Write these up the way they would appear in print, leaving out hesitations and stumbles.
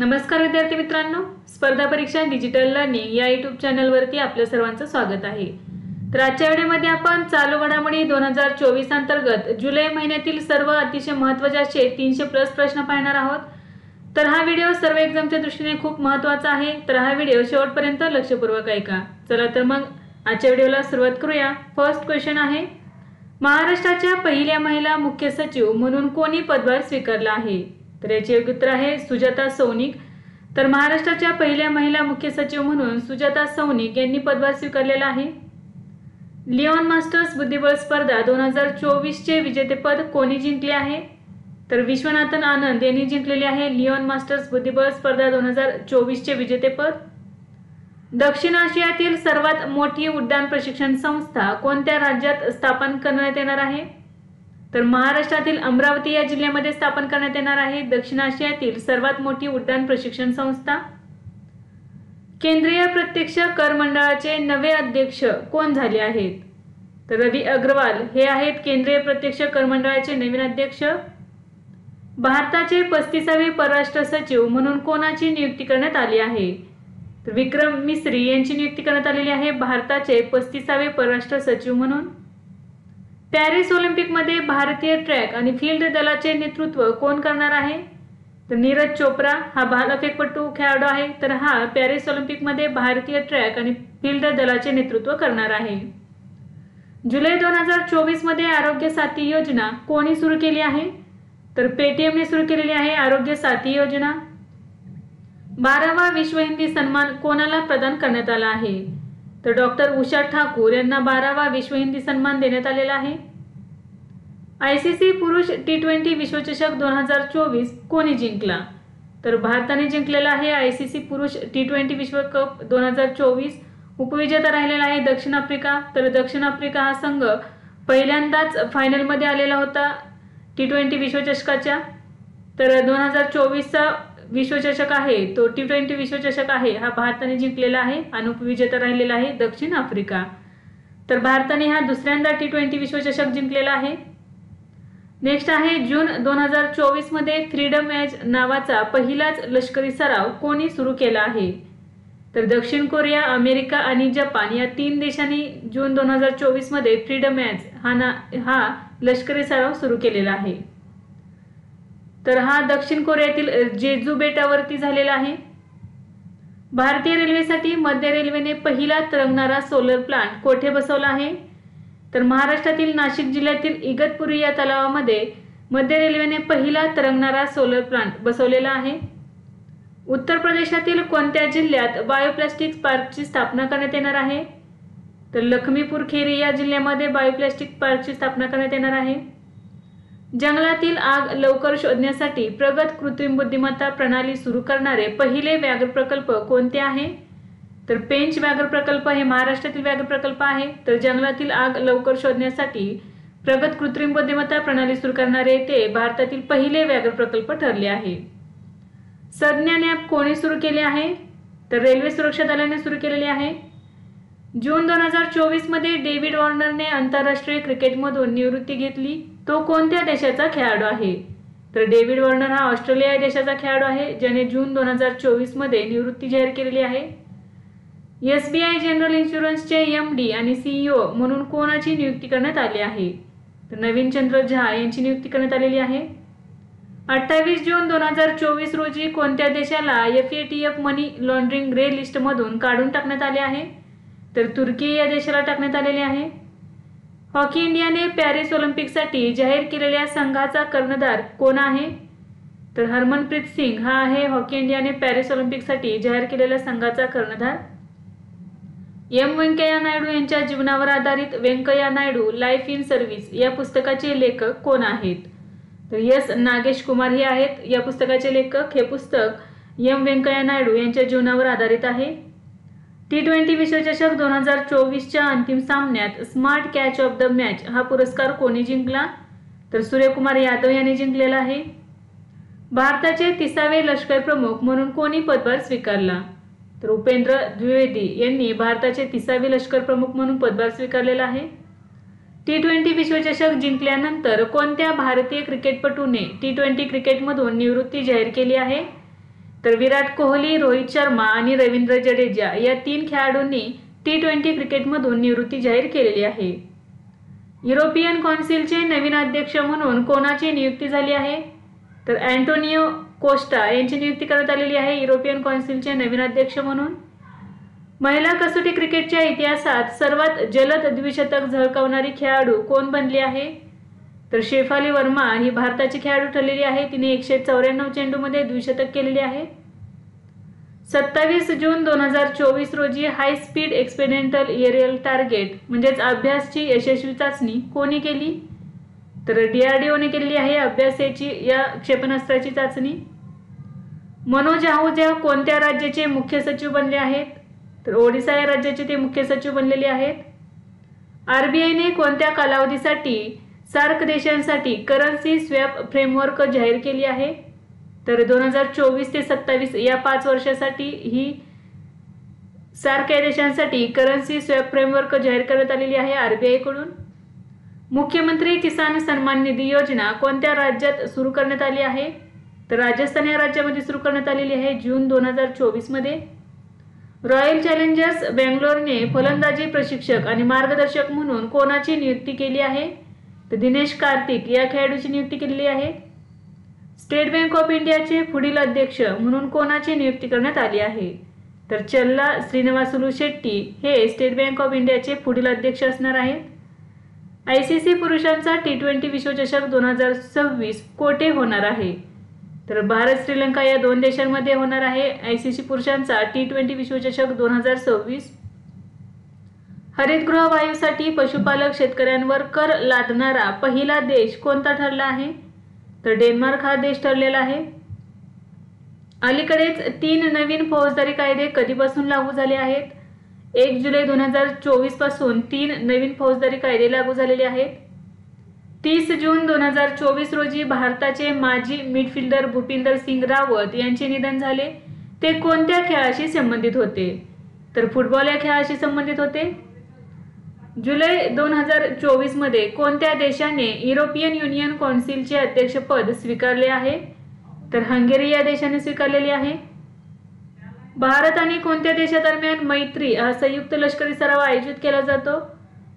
नमस्कार विद्यार्थी मित्रांनो, स्पर्धा परीक्षा डिजिटल लर्निंग या यूट्यूब चॅनलवरती आपल्या सर्वांचं स्वागत आहे। तर आजच्या व्हिडिओमध्ये आपण चालू घडामोडी 2024 अंतर्गत जुलै महिन्यातील सर्व अतिशय महत्त्वाचे असे 300+ प्रश्न पाहणार आहोत। तर हा व्हिडिओ सर्व एक्झामच्या दृष्टीने खूप महत्त्वाचा आहे, तर हा व्हिडिओ शेवटपर्यंत लक्षपूर्वक ऐका। चला तर मग आजच्या व्हिडिओला सुरुवात करूया। फर्स्ट क्वेश्चन आहे, महाराष्ट्राच्या पहिल्या महिला मुख्य सचिव म्हणून कोणी पदभार स्वीकारला आहे? तर याचे योग्य उत्तर आहे सुजाता सौनिक। तर महाराष्ट्राच्या पहिल्या महिला मुख्य सचिव म्हणून सुजाता सौनिक यांनी पदभार स्वीकारलेला आहे। लिओन मास्टर्स बुद्धिबळ स्पर्धा 2024 चे विजेतेपद कोणी जिंकले आहे? तर विश्वनाथन आनंद यांनी जिंकलेले आहे लिओन मास्टर्स बुद्धिबळ स्पर्धा 2024 चे विजेतेपद। दक्षिण आशियातील सर्वात मोठी उड्डाण प्रशिक्षण संस्था कोणत्या राज्यात स्थापन करण्यात येणार आहे? तर महाराष्ट्रातील अमरावती या जिल्ह्यामध्ये स्थापन करण्यात येणार आहे दक्षिण आशियातील सर्वात मोठी उड्डाण प्रशिक्षण संस्था। केंद्रीय प्रत्यक्ष कर मंडळाचे नवे अध्यक्ष कोण झाले आहेत? तर रवी अग्रवाल हे आहेत केंद्रीय प्रत्यक्ष कर मंडळाचे नवीन अध्यक्ष। भारताचे 35वे परराष्ट्र सचिव म्हणून कोणाची नियुक्ती करण्यात आली आहे? तर विक्रम मिस्री यांची नियुक्ती करण्यात आलेली आहे भारताचे 35वे परराष्ट्र सचिव म्हणून। पॅरिस ऑलिम्पिकमध्ये भारतीय ट्रॅक आणि फील्ड दलाचे नेतृत्व कोण करणार आहे? तर नीरज चोप्रा हा भालाफेकपटू खेळाडू आहे, तर हा पॅरिस ऑलिम्पिकमध्ये भारतीय ट्रॅक आणि फील्ड दलाचे नेतृत्व करणार आहे। जुलै 2024 मध्ये आरोग्य साथी योजना कोणी सुरू केली आहे? तर पेटीएमने सुरू केलेली आहे आरोग्य साथी योजना। 12वा विश्व हिंदी सन्मान कोणाला प्रदान करण्यात आला आहे? तर डॉक्टर उषा ठाकूर यांना 12वा विश्व हिंदी सन्मान देण्यात आलेला आहे। आयसीसी पुरुष T20 विश्वचषक 2024 कोणी जिंकला? तर भारताने जिंकलेला आहे आयसीसी पुरुष T20 विश्वकप 2024। उपविजेता राहिलेला आहे दक्षिण आफ्रिका। तर दक्षिण आफ्रिका हा संघ पहिल्यांदाच फायनलमध्ये आलेला होता T20 विश्वचषकाच्या। तर 2024चा विश्वचषक आहे तो T20 विश्वचषक आहे हा भारताने जिंकलेला आहे आणि उपविजेता राहिलेला आहे दक्षिण आफ्रिका। तर भारताने हा दुसऱ्यांदा T20 विश्वचषक जिंकलेला आहे। नेक्स्ट आहे जून 2024 मध्ये फ्रीडम एज नावाचा पहिलाच लष्करी सराव कोणी सुरू केला आहे? तर दक्षिण कोरिया, अमेरिका आणि जपान या 3 देशांनी जून 2024 मध्ये फ्रीडम एज हा लष्करी सराव सुरू केलेला आहे। तर हा दक्षिण कोरियातील जेजू बेटावरती झालेला आहे। भारतीय रेल्वेसाठी मध्य रेल्वेने पहिला तरंगणारा सोलर प्लांट कोठे बसवला आहे? तर महाराष्ट्रातील नाशिक जिल्ह्यातील इगतपुरी या तलावामध्ये मध्य रेल्वेने पहिला तरंगणारा सोलर प्लांट बसवलेला आहे। उत्तर प्रदेशातील कोणत्या जिल्ह्यात बायोप्लास्टिक पार्कची स्थापना करण्यात येणार आहे? तर लखमीपूर खेरी या जिल्ह्यामध्ये बायोप्लास्टिक पार्कची स्थापना करण्यात येणार आहे। जंगलातील आग लवकर शोधण्यासाठी प्रगत कृत्रिम बुद्धिमत्ता प्रणाली सुरू करणारे पहिले व्याघ्र प्रकल्प कोणते आहे? तर पेंच व्याघ्र प्रकल्प हे महाराष्ट्रातील व्याघ्र प्रकल्प आहे। तर जंगलातील आग लवकर शोधण्यासाठी प्रगत कृत्रिम बुद्धिमत्ता प्रणाली सुरू करणारे ते भारतातील पहिले व्याघ्र प्रकल्प ठरले आहे। संज्ञान ॲप कोणी सुरू केले आहे? तर रेल्वे सुरक्षा दलाने सुरू केलेले आहे। जून 2024 मध्ये डेव्हिड वॉर्नरने आंतरराष्ट्रीय क्रिकेटमधून निवृत्ती घेतली, तो कोणत्या देशाचा खेळाडू आहे? तर डेव्हिड वॉर्नर हा ऑस्ट्रेलिया देशाचा खेळाडू आहे ज्याने जून 2024 मध्ये निवृत्ती जाहीर केलेली आहे। SBI जनरल इन्शुरन्सचे MD आणि CEO म्हणून कोणाची नियुक्ती करण्यात आली आहे? तर नवीन चंद्र झा यांची नियुक्ती करण्यात आलेली आहे। 28 जून 2024 रोजी कोणत्या देशाला FATF मनी लॉन्ड्रिंग ग्रे लिस्टमधून काढून टाकण्यात आले आहे? तर तुर्की या देशाला टाकण्यात आलेले आहे। हॉकी इंडियाने पॅरिस ऑलिम्पिकसाठी जाहीर केलेल्या संघाचा कर्णधार कोण आहे? तर हरमनप्रीत सिंग हा आहे हॉकी इंडियाने पॅरिस ऑलिम्पिकसाठी जाहीर केलेल्या संघाचा कर्णधार। व्यंकय्या नायडू यांच्या जीवनावर आधारित Venkaiah Naidu life in service या पुस्तकाचे लेखक कोण आहेत? तर नागेश कुमार हे आहेत या पुस्तकाचे लेखक। हे पुस्तक व्यंकय्या नायडू यांच्या जीवनावर आधारित आहे। T20 विश्वचषक 2024च्या अंतिम सामन्यात smart catch of the match हा पुरस्कार कोणी जिंकला? तर सूर्यकुमार यादव यांनी जिंकलेला आहे। भारताचे 30वे लष्कर प्रमुख म्हणून कोणी पदभार स्वीकारला? तर उपेंद्र द्विवेदी यांनी भारताचे 30वे लष्कर प्रमुख म्हणून पदभार स्वीकारलेला आहे। T20 विश्वचषक जिंकल्यानंतर कोणत्या भारतीय क्रिकेटपटूने T20 क्रिकेटमधून निवृत्ती जाहीर केली आहे? तर विराट कोहली, रोहित शर्मा आणि रवींद्र जडेजा या 3 खेळाडूंनी T20 क्रिकेटमधून निवृत्ती जाहीर केलेली आहे. युरोपियन कौन्सिलचे नवीन अध्यक्ष म्हणून कोणाची नियुक्ती झाली आहे? तर अँटोनियो कोस्टा यांची नियुक्ती करण्यात आलेली आहे युरोपियन कौन्सिलचे नवीन अध्यक्ष म्हणून. महिला कसोटी क्रिकेटच्या इतिहासात सर्वात जलद द्विशतक झळकावणारी खेळाडू कोण बनली आहे? तर शेफाली वर्मा ही भारताची खेळाडू ठरलेली आहे. तिने 194 चेंडूमध्ये द्विशतक केलेले आहे. 27 जून 2024 रोजी high speed experimental aerial target म्हणजेच अभ्यासची यशस्वी चाचणी कोणी केली? तर DRDOने केलेली आहे अभ्यासाची या क्षेपणास्त्राची चाचणी. मनोज आहुजा कोणत्या राज्याचे मुख्य सचिव बनले आहेत? तर ओडिशा या राज्याचे ते मुख्य सचिव बनलेले आहेत. RBIने कोणत्या कालावधीसाठी सार्क देशांसाठी करन्सी स्वॅप फ्रेमवर्क जाहीर केली आहे? तर 2024 ते 27 या 5 वर्षासाठी ही सार्क या देशांसाठी करन्सी स्वॅप फ्रेमवर्क जाहीर करण्यात आलेली आहे RBI कडून. मुख्यमंत्री किसान सन्मान निधी योजना कोणत्या राज्यात सुरू करण्यात आली आहे? तर राजस्थान या राज्यामध्ये सुरू करण्यात आलेली आहे जून 2024 मध्ये. रॉयल चॅलेंजर्स बेंगलोरने फलंदाजी प्रशिक्षक आणि मार्गदर्शक म्हणून कोणाची नियुक्ती केली आहे? तर दिनेश कार्तिक या खेळाडूची नियुक्ती केलेली आहे. स्टेट बँक ऑफ इंडियाचे पुढील अध्यक्ष म्हणून कोणाची नियुक्ती करण्यात आली आहे? तर चल्ला श्रीनिवासुलू शेट्टी हे स्टेट बँक ऑफ इंडियाचे पुढील अध्यक्ष असणार आहेत. ICC पुरुषांचा T20 विश्वचषक 2026 कोठे होणार आहे? तर भारत श्रीलंका या 2 देशांमध्ये होणार आहे ICC पुरुषांचा T20 विश्वचषक 2026. हरितगृह वायूसाठी पशुपालक शेतकऱ्यांवर कर लादणारा पहिला देश कोणता ठरला आहे? तर डेन्मार्क हा देश ठरलेला आहे. अलीकडेच 3 नवीन फौजदारी कायदे कधीपासून लागू झाले आहेत? 1 जुलै 2024 पासून 3 नवीन फौजदारी कायदे लागू झालेले आहेत. 30 जून 2024 रोजी भारताचे माजी मिडफिल्डर भूपिंदर सिंग रावत यांचे निधन झाले. ते कोणत्या खेळाशी संबंधित होते? तर फुटबॉल या खेळाशी संबंधित होते. जुलै 2024 मध्ये कोणत्या देशाने युरोपियन युनियन कौन्सिलचे अध्यक्षपद स्वीकारले आहे? तर हंगेरी या देशाने स्वीकारलेले आहे. भारत आणि कोणत्या देशादरम्यान मैत्री हा संयुक्त लष्करी सराव आयोजित केला जातो?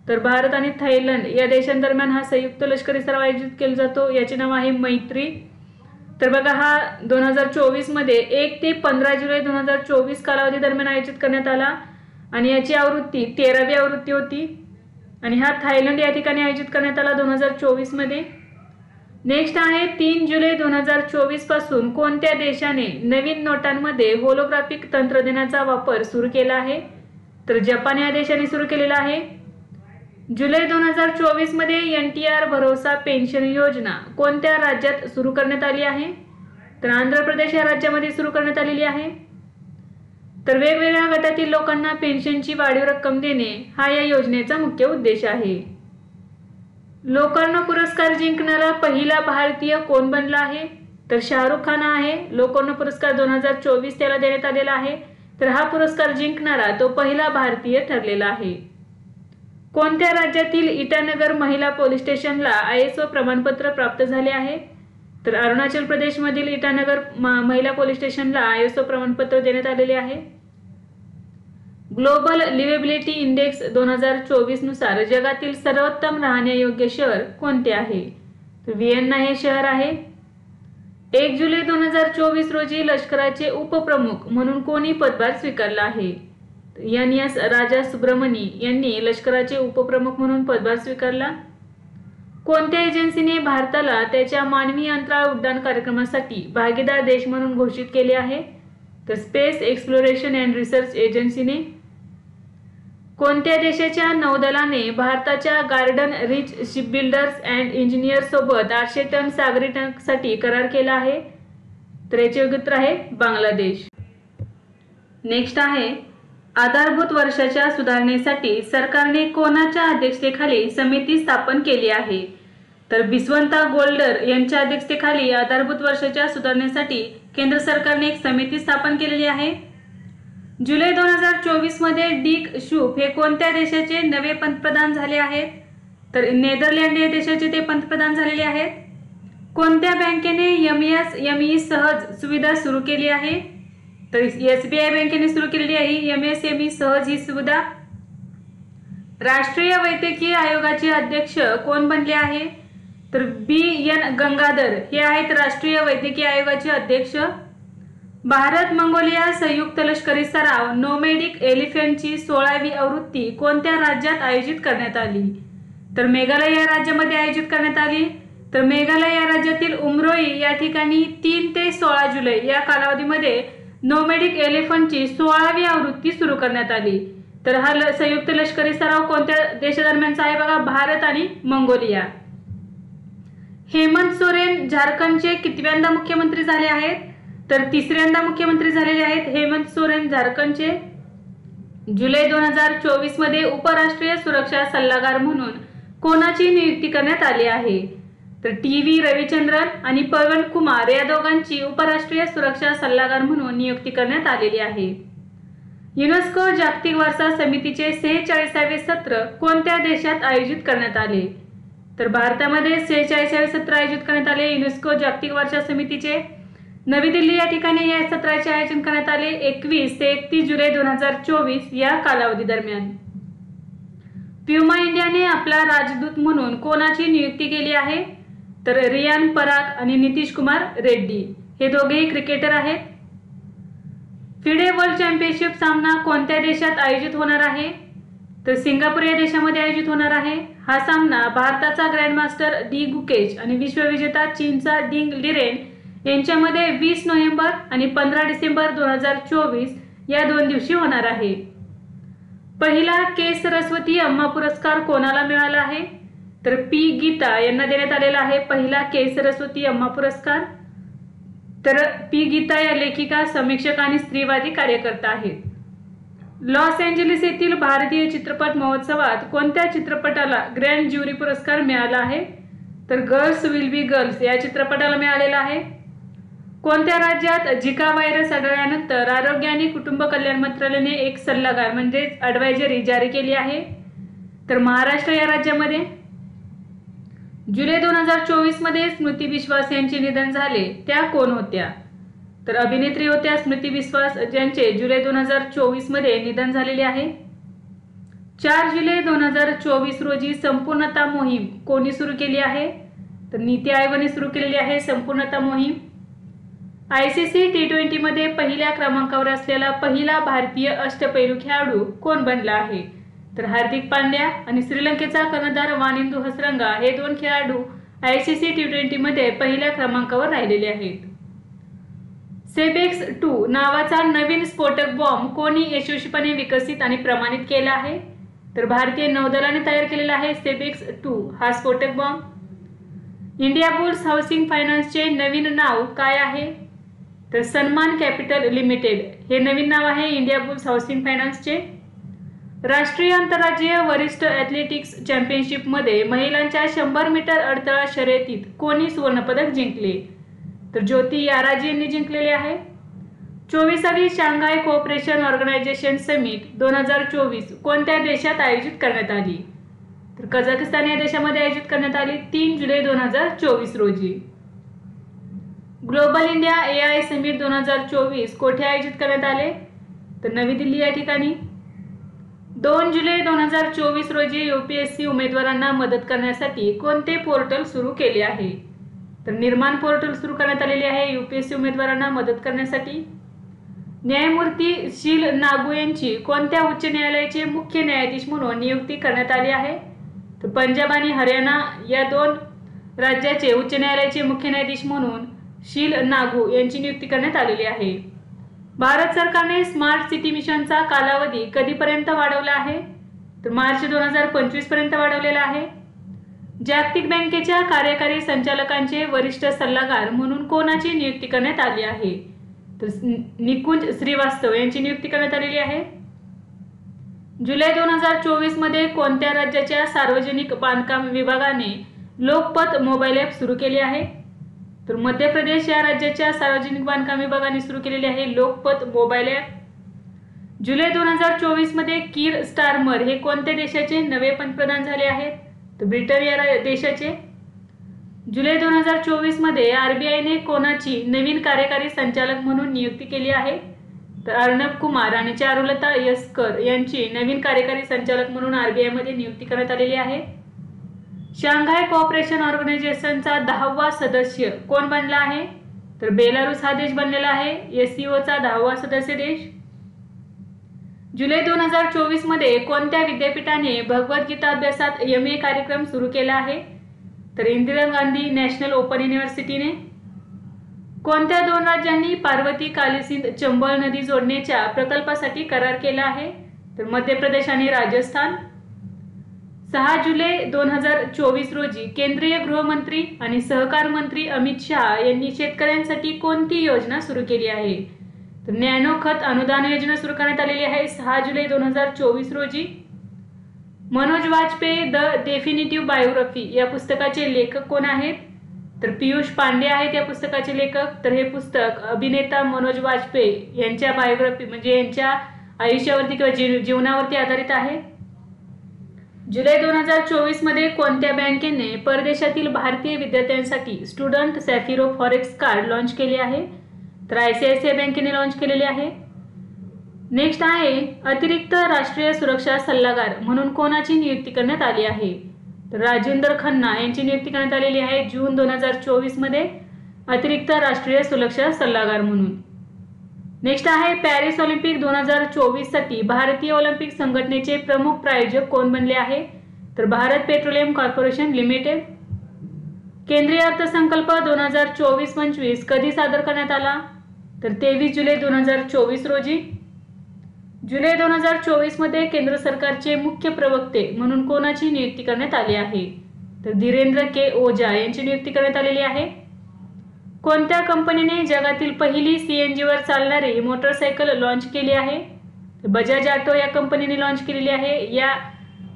तर भारत आणि थायलंड या देशांदरम्यान हा संयुक्त लष्करी सराव आयोजित केला जातो. याचे नाव आहे मैत्री. तर बघा हा 2024 मध्ये 1 ते 15 जुलै 2024 कालावधी दरम्यान आयोजित करण्यात आला आणि याची आवृत्ती 13वी आवृत्ती होती आणि हा थायलंड या ठिकाणी आयोजित करण्यात आला 2024 मध्ये. नेक्स्ट आहे 3 जुलै 2024 पासून कोणत्या देशाने नवीन नोटांमध्ये होलोग्राफिक तंत्रज्ञानाचा वापर सुरू केला आहे? तर जपान या देशाने सुरू केलेला आहे. जुलै 2024 मध्ये NTR भरोसा पेन्शन योजना कोणत्या राज्यात सुरू करण्यात आली आहे? तर आंध्र प्रदेश या राज्यामध्ये सुरू करण्यात आलेली आहे. तर वेगवेगळ्या गटातील लोकांना पेन्शनची वाढीव रक्कम देणे हा या योजनेचा मुख्य उद्देश आहे. लोकार्नो पुरस्कार जिंकणारा पहिला भारतीय कोण बनला आहे? तर शाहरुख खान आहे. लोकार्नो पुरस्कार 2024 त्याला देण्यात आलेला आहे. तर हा पुरस्कार जिंकणारा तो पहिला भारतीय ठरलेला आहे. कोणत्या राज्यातील इटानगर महिला पोलीस स्टेशनला ISO प्रमाणपत्र प्राप्त झाले आहे? तर अरुणाचल प्रदेशमधील इटानगर महिला पोलीस स्टेशनला ISO प्रमाणपत्र देण्यात आलेले आहे. ग्लोबल लिव्हेबिलिटी इंडेक्स 2024 नुसार जगातील सर्वोत्तम राहण्यायोग्य शहर कोणते आहे? तर व्हिएन्ना हे शहर आहे. 1 जुलै 2024 रोजी लष्कराचे उपप्रमुख म्हणून कोणी पदभार स्वीकारला आहे? NS राजा सुब्रमणी यांनी लष्कराचे उपप्रमुख म्हणून पदभार स्वीकारला. कोणत्या एजन्सीने भारताला त्याच्या मानवी अंतराळ उड्डाण कार्यक्रमासाठी भागीदार देश म्हणून घोषित केले आहे? तर स्पेस एक्सप्लोरेशन अँड रिसर्च एजन्सीने. कोणत्या देशाच्या नौदलाने भारताच्या garden rich shipbuilders and engineers सोबत 800 टन सागरी टँकसाठी करार केला आहे? तर याचे योग्य उत्तर आहे बांगलादेश. नेक्स्ट आहे आधारभूत वर्षाच्या सुधारणेसाठी सरकारने कोणाच्या अध्यक्षतेखाली समिती स्थापन केली आहे? तर बिस्वंता गोल्डर यांच्या अध्यक्षतेखाली आधारभूत वर्षाच्या सुधारणेसाठी केंद्र सरकारने एक समिती स्थापन केलेली आहे. जुलै 2024 मध्ये डिक शूफ हे कोणत्या देशाचे नवे पंतप्रधान झाले आहेत? तर नेदरलँड या देशाचे ते पंतप्रधान झालेले आहेत. कोणत्या बँकेने MSME सहज सुविधा सुरू केली आहे? तर SBI बँकेने सुरू केलेली आहे MSME सहज ही सुविधा। राष्ट्रीय वैद्यकीय आयोगाचे अध्यक्ष कोण बनले आहे? तर BN गंगाधर हे आहेत राष्ट्रीय वैद्यकीय आयोगाचे अध्यक्ष। भारत मंगोलिया संयुक्त लष्करी सराव नोमॅडिक एलिफंटची 16वी आवृत्ती कोणत्या राज्यात आयोजित करण्यात आली? तर मेघालय या राज्यामध्ये आयोजित करण्यात आली। तर मेघालय या राज्यातील उमरोई या ठिकाणी 3 ते 16 जुलै या कालावधीमध्ये नोमॅडिक एलिफंटची 16वी आवृत्ती सुरू करण्यात आली। तर हा संयुक्त लष्करी सराव कोणत्या देशादरम्यानचा आहे बघा? भारत आणि मंगोलिया। हेमंत सोरेन झारखंडचे कितव्यांदा मुख्यमंत्री झाले आहेत? तर 3ऱ्यांदा मुख्यमंत्री झालेले आहेत हेमंत सोरेन झारखंडचे। जुलै 2024 मध्ये उपराष्ट्रीय सुरक्षा सल्लागार म्हणून कोणाची नियुक्ती करण्यात आली आहे? तर TV रविचंद्रन आणि पवन कुमार या दोघांची उपराष्ट्रीय सुरक्षा सल्लागार म्हणून नियुक्ती करण्यात आलेली आहे। युनेस्को जागतिक वारसा समितीचे 46वे सत्र कोणत्या देशात आयोजित करण्यात आले? तर भारतामध्ये 46वे सत्र आयोजित करण्यात आले युनेस्को जागतिक वारसा समितीचे। नवी दिल्ली या ठिकाणी या सत्राचे आयोजन करण्यात आले 21 ते 31 जुलै 2024 या कालावधी दरम्यान। प्युमा इंडियाने आपला राजदूत म्हणून कोणाची नियुक्ती केली आहे? तर रियान पराग आणि नितीश कुमार रेड्डी हे दोघेही क्रिकेटर आहेत। फिडे वर्ल्ड चॅम्पियनशिप सामना कोणत्या देशात आयोजित होणार आहे? तर सिंगापूर या देशामध्ये आयोजित होणार आहे। हा सामना भारताचा ग्रँडमास्टर डी गुकेश आणि विश्वविजेता चीनचा डिंग लिरेन यांच्यामध्ये 20 नोव्हेंबर आणि 15 डिसेंबर 2024 या 2 दिवशी होणार आहे। पहिला के सरस्वती अम्मा पुरस्कार कोणाला मिळाला आहे? तर P गीता यांना देण्यात आलेला आहे पहिला के सरस्वती अम्मा पुरस्कार। तर P गीता या लेखिका, समीक्षक आणि स्त्रीवादी कार्यकर्ता आहेत। लॉस एंजेलिस येथील भारतीय चित्रपट महोत्सवात कोणत्या चित्रपटाला ग्रँड ज्युरी पुरस्कार मिळाला आहे? तर गर्ल्स विल बी गर्ल्स या चित्रपटाला मिळालेला आहे। कोणत्या राज्यात झिका व्हायरस आढळल्यानंतर आरोग्य आणि कुटुंब कल्याण मंत्रालयाने एक सल्लागार म्हणजे ॲडवायझरी जारी केली आहे? तर महाराष्ट्र या राज्यामध्ये। जुलै 2024 मध्ये स्मृती विश्वास यांचे निधन झाले, त्या कोण होत्या? तर अभिनेत्री होत्या स्मृती विश्वास ज्यांचे जुलै 2024 मध्ये निधन झालेले आहे। 4 जुलै 2024 रोजी संपूर्णता मोहीम कोणी सुरू केली आहे? तर नीती आयोगाने सुरू केलेली आहे संपूर्णता मोहीम। ICC T20 मध्ये पहिल्या क्रमांकावर असलेला पहिला भारतीय अष्टपैलू खेळाडू कोण बनला आहे? तर हार्दिक पांड्या आणि श्रीलंकेचा कर्णधार वानिंदू हसरंगा हे 2 खेळाडू ICC T20 मध्ये पहिल्या क्रमांकावर राहिलेले आहेत। सेबेक्स 2 नावाचा नवीन स्फोटक बॉम्ब कोणी यशस्वीपणे विकसित आणि प्रमाणित केला आहे? तर भारतीय नौदलाने तयार केलेला आहे सेबेक्स 2 हा स्फोटक बॉम्ब। इंडिया बुल्स हाऊसिंग फायनान्सचे नवीन नाव काय आहे? तर सन्मान कॅपिटल लिमिटेड हे नवीन नाव आहे इंडिया बुल्स हाऊसिंग फायनान्सचे। राष्ट्रीय आंतरराज्यीय वरिष्ठ ॲथलेटिक्स चॅम्पियनशिप मध्ये महिलांच्या 100 मीटर अडथळा शर्यतीत कोणी सुवर्णपदक जिंकले? तर ज्योती याराजी यांनी जिंकलेले आहे। 24वी शांघाय कोऑपरेशन ऑर्गनायझेशन समिट 2024 कोणत्या देशात आयोजित करण्यात आली? तर कझाकस्तान या देशामध्ये आयोजित करण्यात आली 3 जुलै 2024 रोजी। ग्लोबल इंडिया AI समिट 2024 कोठे आयोजित करण्यात आले? तर नवी दिल्ली या ठिकाणी। 2 जुलै 2024 रोजी UPSC उमेदवारांना मदत करण्यासाठी कोणते पोर्टल सुरू केले आहे? तर निर्माण पोर्टल सुरू करण्यात आलेले आहे UPSC उमेदवारांना मदत करण्यासाठी। न्यायमूर्ती शील नागू यांची कोणत्या उच्च न्यायालयाचे मुख्य न्यायाधीश म्हणून नियुक्ती करण्यात आली आहे? तर पंजाब आणि हरियाणा या 2 राज्याचे उच्च न्यायालयाचे मुख्य न्यायाधीश म्हणून शील नागू यांची नियुक्ती करण्यात आलेली आहे। भारत सरकारने स्मार्ट सिटी मिशनचा कालावधी कधीपर्यंत वाढवला आहे? तर मार्च 2025 पर्यंत वाढवलेला आहे। जागतिक बँकेच्या कार्यकारी संचालकांचे वरिष्ठ सल्लागार म्हणून कोणाची नियुक्ती करण्यात आली आहे? तर निकुंज श्रीवास्तव यांची नियुक्ती करण्यात आलेली आहे। जुलै 2024 मध्ये कोणत्या राज्याच्या सार्वजनिक बांधकाम विभागाने लोकपथ मोबाईल ॲप सुरू केले आहे? तर मध्य प्रदेश या राज्याच्या सार्वजनिक बांधकाम विभागाने सुरू केलेले आहे लोकपथ मोबाईल ॲप। जुलै 2024 मध्ये कीर स्टारमर हे कोणत्या देशाचे नवे पंतप्रधान झाले आहेत? तर ब्रिटन या देशाचे। जुलै 2024 मध्ये RBI ने कोणाची नवीन कार्यकारी संचालक म्हणून नियुक्ती केली आहे? तर अर्णब कुमार आणि चारुलता यस्कर यांची नवीन कार्यकारी संचालक म्हणून RBI मध्ये नियुक्ती करण्यात आलेली आहे. शांघाय कोऑपरेशन ऑर्गनायझेशनचा 10वा सदस्य कोण बनला आहे? तर बेलारूस हा देश बनलेला आहे SCOचा 10वा सदस्य देश. जुलै 2024 मध्ये कोणत्या विद्यापीठाने भगवद्गीता अभ्यासात MA कार्यक्रम सुरू केला आहे? तर इंदिरा गांधी नॅशनल ओपन युनिव्हर्सिटीने. कोणत्या 2 राज्यांनी पार्वती कालीसिंध चंबळ नदी जोडण्याच्या प्रकल्पासाठी करार केला आहे? तर मध्य प्रदेश आणि राजस्थान. 6 जुलै 2024 रोजी केंद्रीय गृहमंत्री आणि सहकार मंत्री अमित शहा यांनी शेतकऱ्यांसाठी कोणती योजना सुरू केली आहे? तर नॅनो खत अनुदान योजना सुरू करण्यात आलेली आहे 6 जुलै 2024 रोजी. मनोज वाजपेयी द डेफिनेटिव्ह बायोग्राफी या पुस्तकाचे लेखक कोण आहेत? तर पियुष पांडे आहेत या पुस्तकाचे लेखक. तर हे पुस्तक अभिनेता मनोज वाजपेयी यांच्या बायोग्राफी म्हणजे यांच्या आयुष्यावरती किंवा जीवनावरती आधारित आहे. जुलै 2024 मध्ये कोणत्या बँकेने परदेशातील भारतीय विद्यार्थ्यांसाठी स्टुडंट सॅफिरो फॉरेक्स कार्ड लॉन्च केले आहे? तर ICICI बँकेने लॉन्च केलेले आहे. नेक्स्ट आहे अतिरिक्त राष्ट्रीय सुरक्षा सल्लागार म्हणून कोणाची नियुक्ती करण्यात आली आहे? तर राजेंद्र खन्ना यांची नियुक्ती करण्यात आलेली आहे जून 2024 मध्ये अतिरिक्त राष्ट्रीय सुरक्षा सल्लागार म्हणून. नेक्स्ट आहे पॅरिस ऑलिम्पिक 2024 साठी भारतीय ऑलिम्पिक संघटनेचे प्रमुख प्रायोजक कोण बनले आहे? तर भारत पेट्रोलियम कॉर्पोरेशन लिमिटेड. केंद्रीय अर्थसंकल्प 2024-25 कधी सादर करण्यात आला? तर 23 जुलै 2024 रोजी. जुलै 2024 मध्ये केंद्र सरकारचे मुख्य प्रवक्ते म्हणून कोणाची नियुक्ती करण्यात आली आहे? तर धीरेंद्र के ओझा यांची नियुक्ती करण्यात आलेली आहे. कोणत्या कंपनीने जगातील पहिली CNG वर चालणारी मोटरसायकल लॉन्च केली आहे? बजाज ऑटो या कंपनीने लॉन्च केलेली आहे. या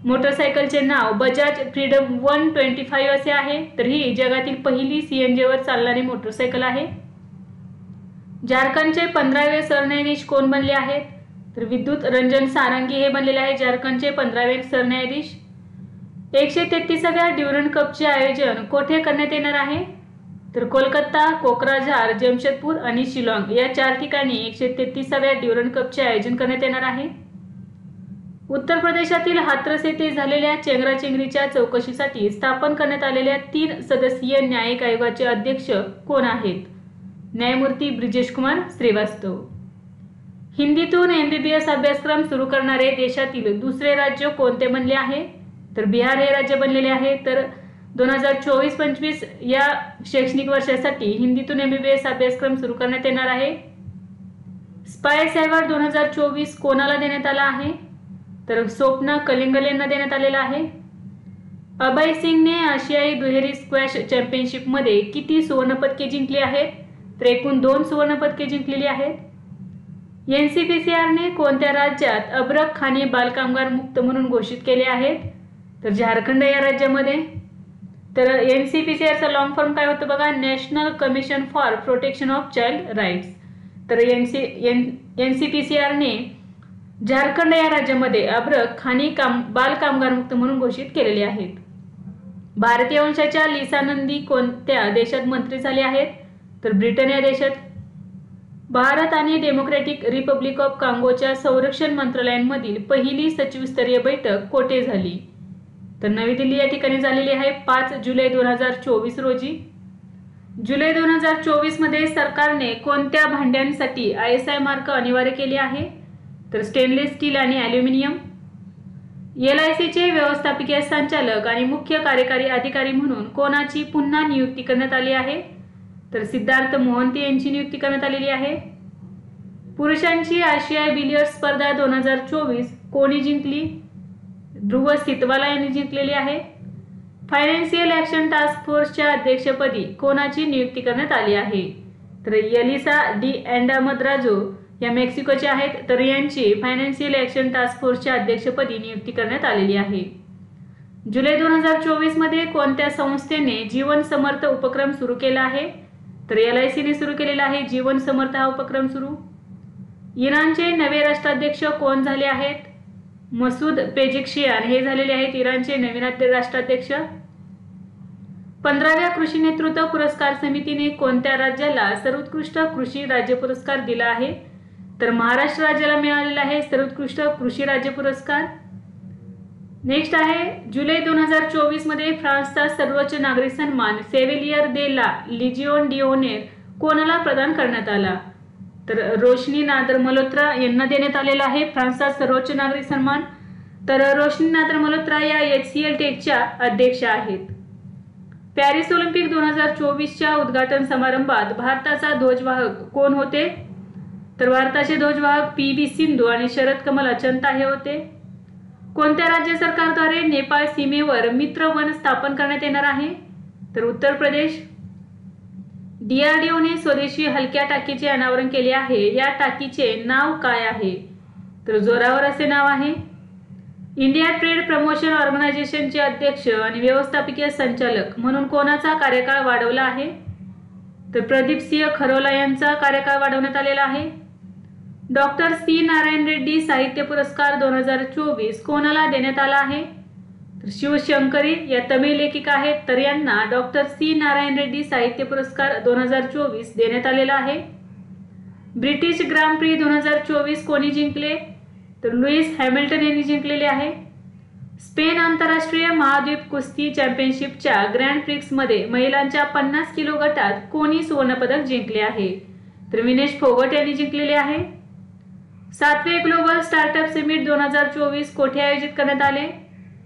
मोटरसायकलचे नाव बजाज फ्रीडम 125 असे आहे. तर ही जगातील पहिली CNG वर चालणारी मोटरसायकल आहे. झारखंडचे 15वे सरन्यायाधीश कोण बनले आहेत? तर विद्युत रंजन सारंगी हे बनलेले आहे झारखंडचे 15वे सरन्यायाधीश. 133व्या ड्युरंड कपचे आयोजन कोठे करण्यात येणार आहे? तर कोलकाता, कोक्राझार, जमशेदपूर आणि शिलाँग या 4 ठिकाणी 133व्या ड्युरंड कपचे आयोजन करण्यात येणार आहे. उत्तर प्रदेशातील हाथरस येथे झालेल्या चेंगराचेंगरीच्या चौकशीसाठी स्थापन करण्यात आलेल्या 3 सदस्यीय न्यायिक आयोगाचे अध्यक्ष कोण आहेत? न्यायमूर्ती ब्रिजेश कुमार श्रीवास्तव. हिंदीतून MBBS अभ्यासक्रम सुरू करणारे देशातील दुसरे राज्य कोणते बनले आहे? तर बिहार हे राज्य बनलेले आहे. तर 2024-25 या शैक्षणिक वर्षासाठी हिंदीतून MBBS अभ्यासक्रम सुरू करण्यात येणार आहे. स्पाइस अवॉर्ड 2024 कोणाला देण्यात आला आहे? तर स्वप्ना कलिंगल यांना देण्यात आलेला आहे. अभय सिंगने आशियाई दुहेरी स्क्वॅश चॅम्पियनशिपमध्ये किती सुवर्णपदके जिंकली आहेत? तर एकूण 2 सुवर्णपदके जिंकलेली आहेत. NCPCRने कोणत्या राज्यात अब्रक खाणी बालकामगार मुक्त म्हणून घोषित केले आहेत? तर झारखंड या राज्यामध्ये. तर NCPCRचा लॉंग फॉर्म काय होतं बघा, National Commission for Protection of Child Rights. तर NCPCRने झारखंड या राज्यामध्ये अब्रक खाणी बाल कामगार मुक्त म्हणून घोषित केलेले आहेत. भारतीय वंशाच्या लिसा नंदी कोणत्या देशात मंत्री झाले आहेत? तर ब्रिटन या देशात. भारत आणि डेमोक्रॅटिक रिपब्लिक ऑफ कांगोच्या संरक्षण मंत्रालयांमधील पहिली सचिवस्तरीय बैठक कोठे झाली? तर नवी दिल्ली या ठिकाणी झालेली आहे 5 जुलै 2024 रोजी. जुलै 2024 मध्ये सरकारने कोणत्या भांड्यांसाठी ISI मार्क अनिवार्य केले आहे? तर स्टेनलेस स्टील आणि ॲल्युमिनियम. LICचे व्यवस्थापकीय संचालक आणि मुख्य कार्यकारी अधिकारी म्हणून कोणाची पुन्हा नियुक्ती करण्यात आली आहे? तर सिद्धार्थ मोहंती यांची नियुक्ती करण्यात आलेली आहे. पुरुषांची आशियाई बिलियर्ड्स स्पर्धा 2024 कोणी जिंकली? ध्रुव सितवाला यांनी जिंकलेली आहे. फायनान्शियल ॲक्शन टास्क फोर्सच्या अध्यक्षपदी कोणाची नियुक्ती करण्यात आली आहे? तर यलिसा डी अँडामद्राजो या मेक्सिकोच्या आहेत. तर यांची फायनान्शियल ॲक्शन टास्क फोर्सच्या अध्यक्षपदी नियुक्ती करण्यात आलेली आहे. जुलै 2024 मध्ये कोणत्या संस्थेने जीवन समर्थ उपक्रम सुरू केला आहे? तर LICने सुरू केलेला आहे जीवन समर्थ हा उपक्रम सुरू. इराणचे नवे राष्ट्राध्यक्ष कोण झाले आहेत? मसूद पेजेक्शियान हे झालेले आहेत इराणचे नवीन राष्ट्राध्यक्ष. 15व्या कृषी नेतृत्व पुरस्कार समितीने कोणत्या राज्याला सर्वोत्कृष्ट कृषी राज्य पुरस्कार दिला आहे? तर महाराष्ट्र राज्याला मिळालेला आहे सर्वोत्कृष्ट कृषी राज्य पुरस्कार. नेक्स्ट आहे जुलै 2024 मध्ये फ्रान्सचा सर्वोच्च नागरी सन्मान सेव्हिलियर दे ला लिजिओन डिओनेर कोणाला प्रदान करण्यात आला? तर रोशनी नादर मल्होत्रा यांना देण्यात आलेला आहे फ्रान्सचा सर्वोच्च नागरी सन्मान. तर रोशनी नादर मल्होत्रा या HCL टेकच्या अध्यक्षा आहेत. पॅरिस ऑलिम्पिक 2024च्या उद्घाटन समारंभात भारताचा ध्वजवाहक कोण होते? तर भारताचे ध्वजवाहक PV सिंधू आणि शरद कमल अचंता हे होते. कोणत्या राज्य सरकारद्वारे नेपाळ सीमेवर मित्र वन स्थापन करण्यात येणार आहे? तर उत्तर प्रदेश. DRDOने स्वदेशी हलक्या टाकीचे अनावरण केले आहे. या टाकीचे नाव काय आहे? तर जोरावर असे नाव आहे. इंडिया ट्रेड प्रमोशन ऑर्गनायझेशनचे अध्यक्ष आणि व्यवस्थापकीय संचालक म्हणून कोणाचा कार्यकाळ वाढवला आहे? तर प्रदीप सिंह खरोला यांचा कार्यकाळ वाढवण्यात आलेला आहे. डॉक्टर C नारायण रेड्डी साहित्य पुरस्कार 2024 कोणाला देण्यात आला आहे? तर शिवशंकरी या तमिळ लेखिका आहेत, तर यांना डॉक्टर C नारायण रेड्डी साहित्य पुरस्कार 2024 देण्यात आलेला आहे. ब्रिटिश ग्रांड प्री 2024 कोणी जिंकले? तर लुईस हॅमिल्टन यांनी जिंकलेले आहे. स्पेन आंतरराष्ट्रीय महाद्वीप कुस्ती चॅम्पियनशिपच्या ग्रँड प्रिक्समध्ये महिलांच्या 50 किलो गटात कोणी सुवर्णपदक जिंकले आहे? तर विनेश फोगट यांनी जिंकलेले आहे. 7वे ग्लोबल स्टार्टअप समिट 2024 कोठे आयोजित करण्यात आले?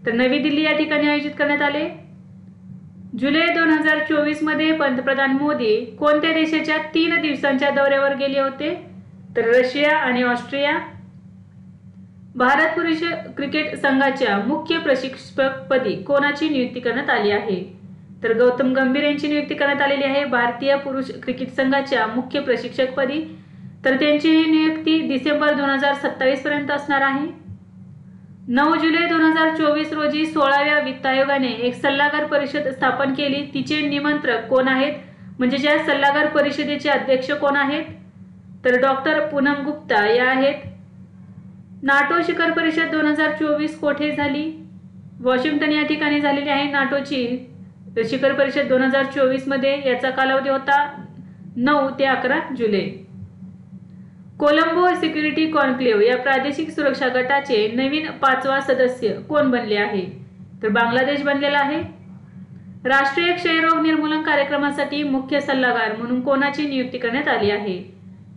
तर नवी दिल्ली या ठिकाणी आयोजित करण्यात आले. जुलै 2024 मध्ये पंतप्रधान मोदी कोणत्या देशाच्या 3 दिवसांच्या दौऱ्यावर गेले होते? तर रशिया आणि ऑस्ट्रिया. भारत पुरुष क्रिकेट संघाच्या मुख्य प्रशिक्षकपदी कोणाची नियुक्ती करण्यात आली आहे? तर गौतम गंभीर यांची नियुक्ती करण्यात आलेली आहे भारतीय पुरुष क्रिकेट संघाच्या मुख्य प्रशिक्षकपदी. तर त्यांची ही नियुक्ती डिसेंबर 2027 पर्यंत असणार आहे. 9 जुलै 2024 रोजी 16व्या वित्त आयोगाने एक सल्लागार परिषद स्थापन केली. तिचे निमंत्रक कोण आहेत? म्हणजे ज्या सल्लागार परिषदेचे अध्यक्ष कोण आहेत? तर डॉक्टर पूनम गुप्ता या आहेत. नाटो शिखर परिषद 2024 कोठे झाली? वॉशिंग्टन या ठिकाणी झालेली आहे नाटोची शिखर परिषद 2024 मध्ये. याचा कालावधी होता 9 ते 11 जुलै. कोलंबो सिक्युरिटी कॉन्क्लेव्ह या प्रादेशिक सुरक्षा गटाचे नवीन 5वा सदस्य कोण बनले आहे? तर बांगलादेश बनलेला आहे. राष्ट्रीय क्षयरोग निर्मूलन कार्यक्रमासाठी मुख्य सल्लागार म्हणून कोणाची नियुक्ती करण्यात आली आहे?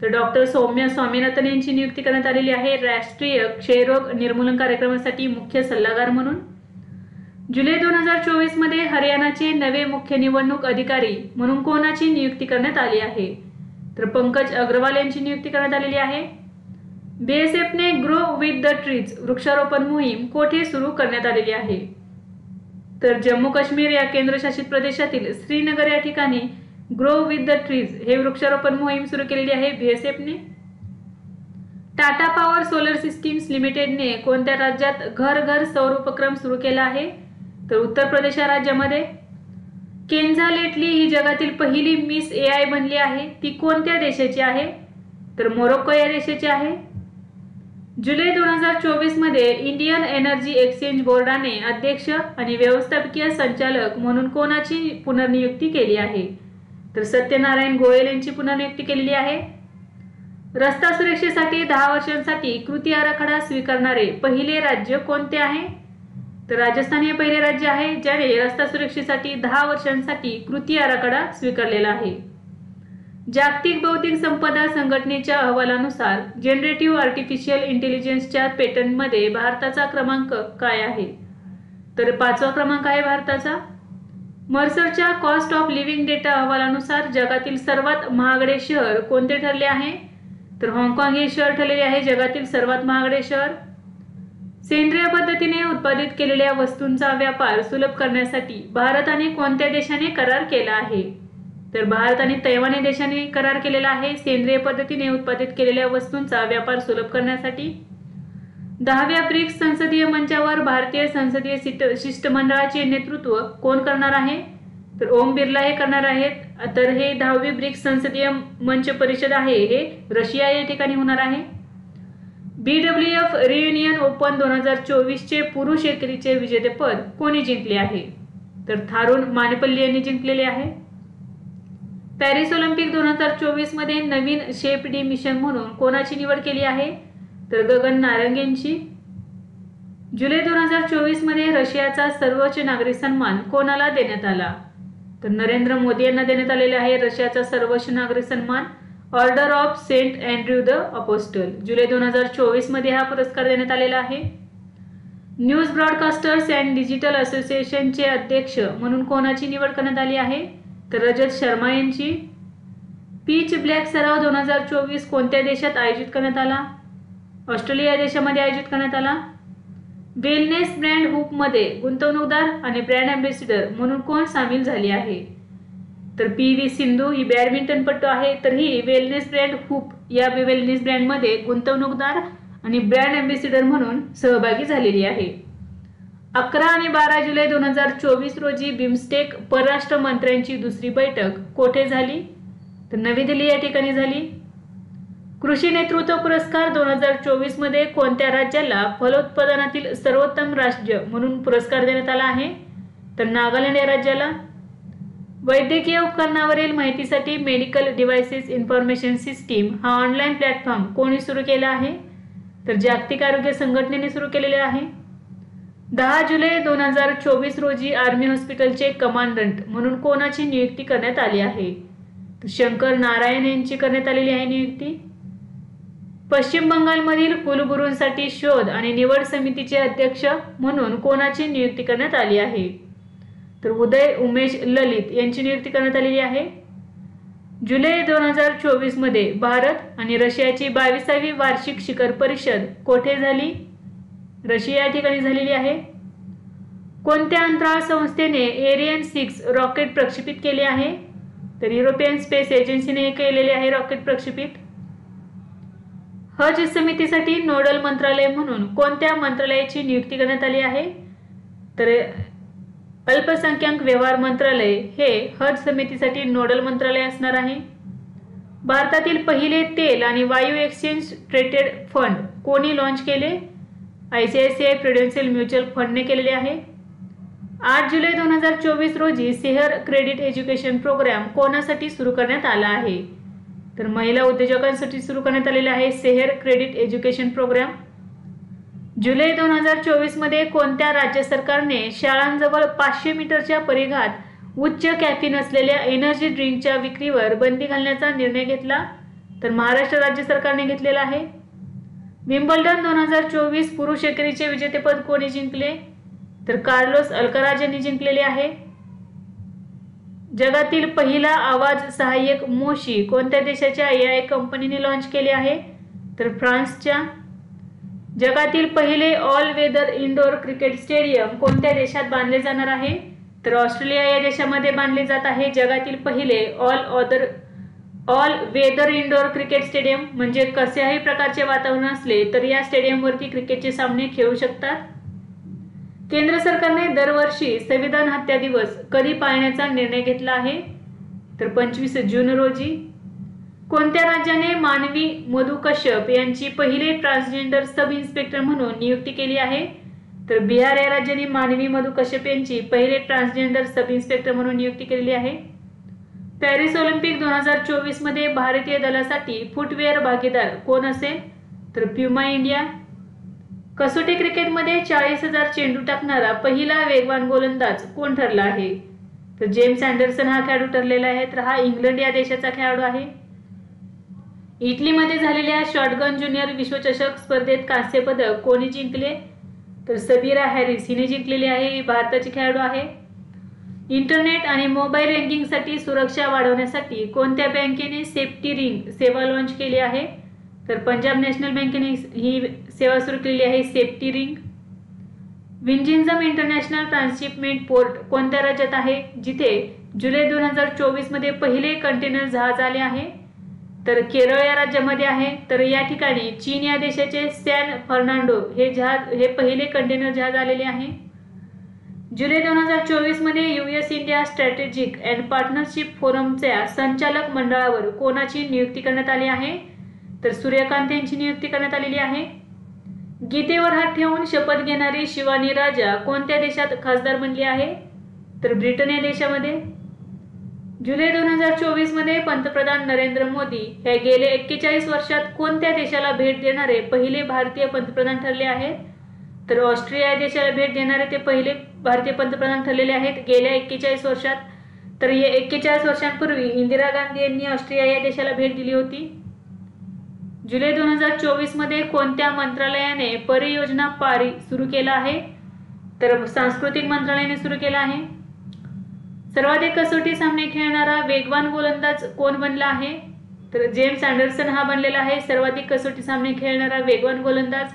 तर डॉक्टर सौम्या स्वामीनाथन यांची नियुक्ती करण्यात आलेली आहे राष्ट्रीय क्षयरोग निर्मूलन कार्यक्रमासाठी मुख्य सल्लागार म्हणून. जुलै 2024 मध्ये हरियाणाचे नवे मुख्य निवडणूक अधिकारी म्हणून कोणाची नियुक्ती करण्यात आली आहे? तर पंकज अग्रवाल यांची नियुक्ती करण्यात आलेली आहे. BSFने ग्रो विथ द ट्रीज वृक्षारोपण मोहीम कोठे सुरू करण्यात आलेली आहे? तर जम्मू काश्मीर या केंद्रशासित प्रदेशातील श्रीनगर या ठिकाणी ग्रो विथ द ट्रीज हे वृक्षारोपण मोहीम सुरू केलेली आहे BSFने. टाटा पॉवर सोलर सिस्टीम्स लिमिटेडने कोणत्या राज्यात घर घर सौर उपक्रम सुरू केला आहे? तर उत्तर प्रदेश या राज्यामध्ये. केन्झा लेटली ही जगातील पहिली मिस AI बनली आहे. ती कोणत्या देशाची आहे? तर मोरोक्को या देशाची आहे. जुलै 2024 मध्ये इंडियन एनर्जी एक्सचेंज बोर्डाने अध्यक्ष आणि व्यवस्थापकीय संचालक म्हणून कोणाची पुनर्नियुक्ती केली आहे? तर सत्यनारायण गोयल यांची पुनर्नियुक्ती केलेली आहे. रस्ता सुरक्षेसाठी 10 वर्षांसाठी कृती आराखडा स्वीकारणारे पहिले राज्य कोणते आहे? तर राजस्थान हे पहिले राज्य आहे ज्याने रस्ता सुरक्षेसाठी 10 वर्षांसाठी कृती आराखडा स्वीकारलेला आहे. जागतिक बौद्धिक संपदा संघटनेच्या अहवालानुसार जनरेटिव्ह आर्टिफिशियल इंटेलिजन्सच्या पेटंटमध्ये भारताचा क्रमांक काय आहे? तर 5वा क्रमांक आहे भारताचा. मर्सरच्या कॉस्ट ऑफ लिव्हिंग डेटा अहवालानुसार जगातील सर्वात महागडे शहर कोणते ठरले आहे? तर हाँगकाँग हे शहर ठरलेले आहे जगातील सर्वात महागडे शहर. सेंद्रिय पद्धतीने उत्पादित केलेल्या वस्तूंचा व्यापार सुलभ करण्यासाठी भारत आणि कोणत्या देशाने करार केला आहे? तर भारत आणि तैवान देशाने करार केलेला आहे सेंद्रिय पद्धतीने उत्पादित केलेल्या वस्तूंचा व्यापार सुलभ करण्यासाठी. 10व्या ब्रिक्स संसदीय मंचावर भारतीय संसदीय शिष्टमंडळाचे नेतृत्व कोण करणार आहे? तर ओम बिर्ला हे करणार आहेत. तर हे 10वी ब्रिक्स संसदीय मंच परिषद आहे हे रशिया या ठिकाणी होणार आहे. BWF रियुनियन ओपन 2024 चे पुरुष एकेरीचे विजेतेपद कोणी जिंकले आहे? तर थारुण मानेपल्ली यांनी जिंकलेले आहे. पॅरिस ऑलिम्पिक 2024 मध्ये नवीन शेप डी मिशन म्हणून कोणाची निवड केली आहे? तर गगन नारंग यांची. जुलै 2024 मध्ये रशियाचा सर्वोच्च नागरी सन्मान कोणाला देण्यात आला? तर नरेंद्र मोदी यांना देण्यात आलेला आहे रशियाचा सर्वोच्च नागरी सन्मान Order of Saint Andrew the Apostle. जुलै 2024 मध्ये हा पुरस्कार देण्यात आलेला आहे. न्यूज ब्रॉडकास्टर्स अँड डिजिटल असोसिएशनचे अध्यक्ष म्हणून कोणाची निवड करण्यात आली आहे? तर रजत शर्मा यांची. पीच ब्लॅक सराव 2024 कोणत्या देशात आयोजित करण्यात आला? ऑस्ट्रेलिया देशामध्ये आयोजित करण्यात आला. वेलनेस ब्रँड हुपमध्ये गुंतवणूकदार आणि ब्रँड अँबॅसिडर म्हणून कोण सामील झाली आहे? तर PV सिंधू ही बॅडमिंटनपटू आहे. तर ही वेलनेस ब्रँड हुप या वेलनेस ब्रँडमध्ये गुंतवणूकदार आणि ब्रँड अँबॅसिडर म्हणून सहभागी झालेली आहे. 11 आणि 12 जुलै 2024 रोजी बिमस्टेक परराष्ट्र मंत्र्यांची दुसरी बैठक कोठे झाली? तर नवी दिल्ली या ठिकाणी झाली. कृषी नेतृत्व पुरस्कार 2024 मध्ये कोणत्या राज्याला फलोत्पादनातील सर्वोत्तम राज्य म्हणून पुरस्कार देण्यात आला आहे? तर नागालँड या राज्याला. वैद्यकीय उपकरणावरील माहितीसाठी मेडिकल डिव्हाइसेस इन्फॉर्मेशन सिस्टीम हा ऑनलाईन प्लॅटफॉर्म कोणी सुरू केला आहे? तर जागतिक आरोग्य संघटनेने सुरू केलेले आहे. 10 जुलै 2024 रोजी आर्मी हॉस्पिटलचे कमांडंट म्हणून कोणाची नियुक्ती करण्यात आली आहे? तर शंकर नारायण यांची करण्यात आलेली आहे नियुक्ती. पश्चिम बंगालमधील कुलगुरूंसाठी शोध आणि निवड समितीचे अध्यक्ष म्हणून कोणाची नियुक्ती करण्यात आली आहे? तर उदय उमेश ललित यांची नियुक्ती करण्यात आलेली आहे. जुलै 2024 मध्ये भारत आणि रशियाची 22वी वार्षिक शिखर परिषद कोठे झाली? रशिया या ठिकाणी झालेली आहे. कोणत्या अंतराळ संस्थेने एरियन 6 रॉकेट प्रक्षेपित केले आहे? तर युरोपियन स्पेस एजन्सीने केलेले आहे रॉकेट प्रक्षेपित. हज समितीसाठी नोडल मंत्रालय म्हणून कोणत्या मंत्रालयाची नियुक्ती करण्यात आली आहे? तर अल्पसंख्याक व्यवहार मंत्रालय हे हज समितीसाठी नोडल मंत्रालय असणार आहे. भारतातील पहिले तेल आणि वायू एक्सचेंज ट्रेडेड फंड कोणी लॉन्च केले? ICICI प्रुडेन्शियल म्युच्युअल फंडने केलेले आहे. 8 जुलै 2024 रोजी सेहर क्रेडिट एज्युकेशन प्रोग्राम कोणासाठी सुरू करण्यात आला आहे? तर महिला उद्योजकांसाठी सुरू करण्यात आलेला आहे सेहर क्रेडिट एज्युकेशन प्रोग्राम. जुलै 2024 मध्ये कोणत्या राज्य सरकारने शाळांजवळ 500 मीटरच्या परिघात उच्च कॅफीन असलेल्या एनर्जी ड्रिंकच्या विक्रीवर बंदी घालण्याचा निर्णय घेतला? तर महाराष्ट्र राज्य सरकारने घेतलेला आहे. विम्बल्डन 2024 पुरुष एकेरीचे विजेतेपद कोणी जिंकले? तर कार्लोस अल्कराज यांनी जिंकलेले आहे. जगातील पहिला आवाज सहाय्यक मोशी कोणत्या देशाच्या AI कंपनीने लॉन्च केले आहे? तर फ्रान्सच्या. जगातील पहिले all weather indoor cricket stadium कोणत्या देशात बांधले जाणार आहे? तर ऑस्ट्रेलिया या देशामध्ये बांधले जात आहे जगातील पहिले all weather indoor cricket stadium. म्हणजे कशाही प्रकारचे वातावरण असले तर या स्टेडियमवरती क्रिकेटचे सामने खेळू शकतात. केंद्र सरकारने दरवर्षी संविधान हत्या दिवस कधी पाळण्याचा निर्णय घेतला आहे? तर 25 जून रोजी. कोणत्या राज्याने मानवी मधु कश्यप यांची पहिले ट्रान्सजेंडर सब इन्स्पेक्टर म्हणून नियुक्ती केली आहे? तर बिहार या राज्याने मानवी मधु कश्यप यांची पहिले ट्रान्सजेंडर सब इन्स्पेक्टर म्हणून नियुक्ती केलेली आहे. पॅरिस ऑलिम्पिक 2024 मध्ये भारतीय दलासाठी फुटवेअर भागीदार कोण असेल? तर प्युमा इंडिया. कसोटी क्रिकेटमध्ये 40,000 चेंडू टाकणारा पहिला वेगवान गोलंदाज कोण ठरला आहे? तर जेम्स अँडरसन हा खेळाडू ठरलेला आहे. तर हा इंग्लंड या देशाचा खेळाडू आहे. इटलीमध्ये झालेल्या शॉटगन ज्युनियर विश्वचषक स्पर्धेत कांस्य पदक कोणी जिंकले? तर सबीरा हॅरिस हिने जिंकलेली आहे. ही भारताची खेळाडू आहे. इंटरनेट आणि मोबाईल बँकिंगसाठी सुरक्षा वाढवण्यासाठी कोणत्या बँकेने सेफ्टी रिंग सेवा लॉन्च केली आहे? तर पंजाब नॅशनल बँकेने ही सेवा सुरू केलेली आहे सेफ्टी रिंग. विंझिन्झम इंटरनॅशनल ट्रान्सशिपमेंट पोर्ट कोणत्या राज्यात आहे? जिथे जुलै 2024 मध्ये पहिले कंटेनर जहाज आले आहे? तर केरळ या राज्यामध्ये आहे. तर या ठिकाणी चीन या देशाचे सॅन फर्नांडो हे पहिले कंटेनर जहाज आलेले आहे. जुलै 2024 मध्ये US India strategic and partnership फोरमच्या संचालक मंडळावर कोणाची नियुक्ती करण्यात आली आहे? तर सूर्यकांत यांची नियुक्ती करण्यात आलेली आहे. गीतेवर हात ठेवून शपथ घेणारी शिवानी राजा कोणत्या देशात खासदार बनली आहे? तर ब्रिटन या देशामध्ये. जुलै 2024 मध्ये पंतप्रधान नरेंद्र मोदी हे गेले 41 वर्षात कोणत्या देशाला भेट देणारे पहिले भारतीय पंतप्रधान ठरले आहेत? तर ऑस्ट्रिया या देशाला भेट देणारे ते पहिले भारतीय पंतप्रधान ठरलेले आहेत गेल्या 41 वर्षात. तर या 41 वर्षांपूर्वी इंदिरा गांधी यांनी ऑस्ट्रिया या देशाला भेट दिली होती. जुलै 2024 मध्ये कोणत्या मंत्रालयाने परियोजना पारी सुरू केला आहे? तर सांस्कृतिक मंत्रालयाने सुरू केला आहे. सर्वाधिक कसोटी सामने खेळणारा वेगवान गोलंदाज कोण बनला आहे? तर जेम्स अँडरसन हा बनलेला आहे सर्वाधिक कसोटी सामने खेळणारा वेगवान गोलंदाज.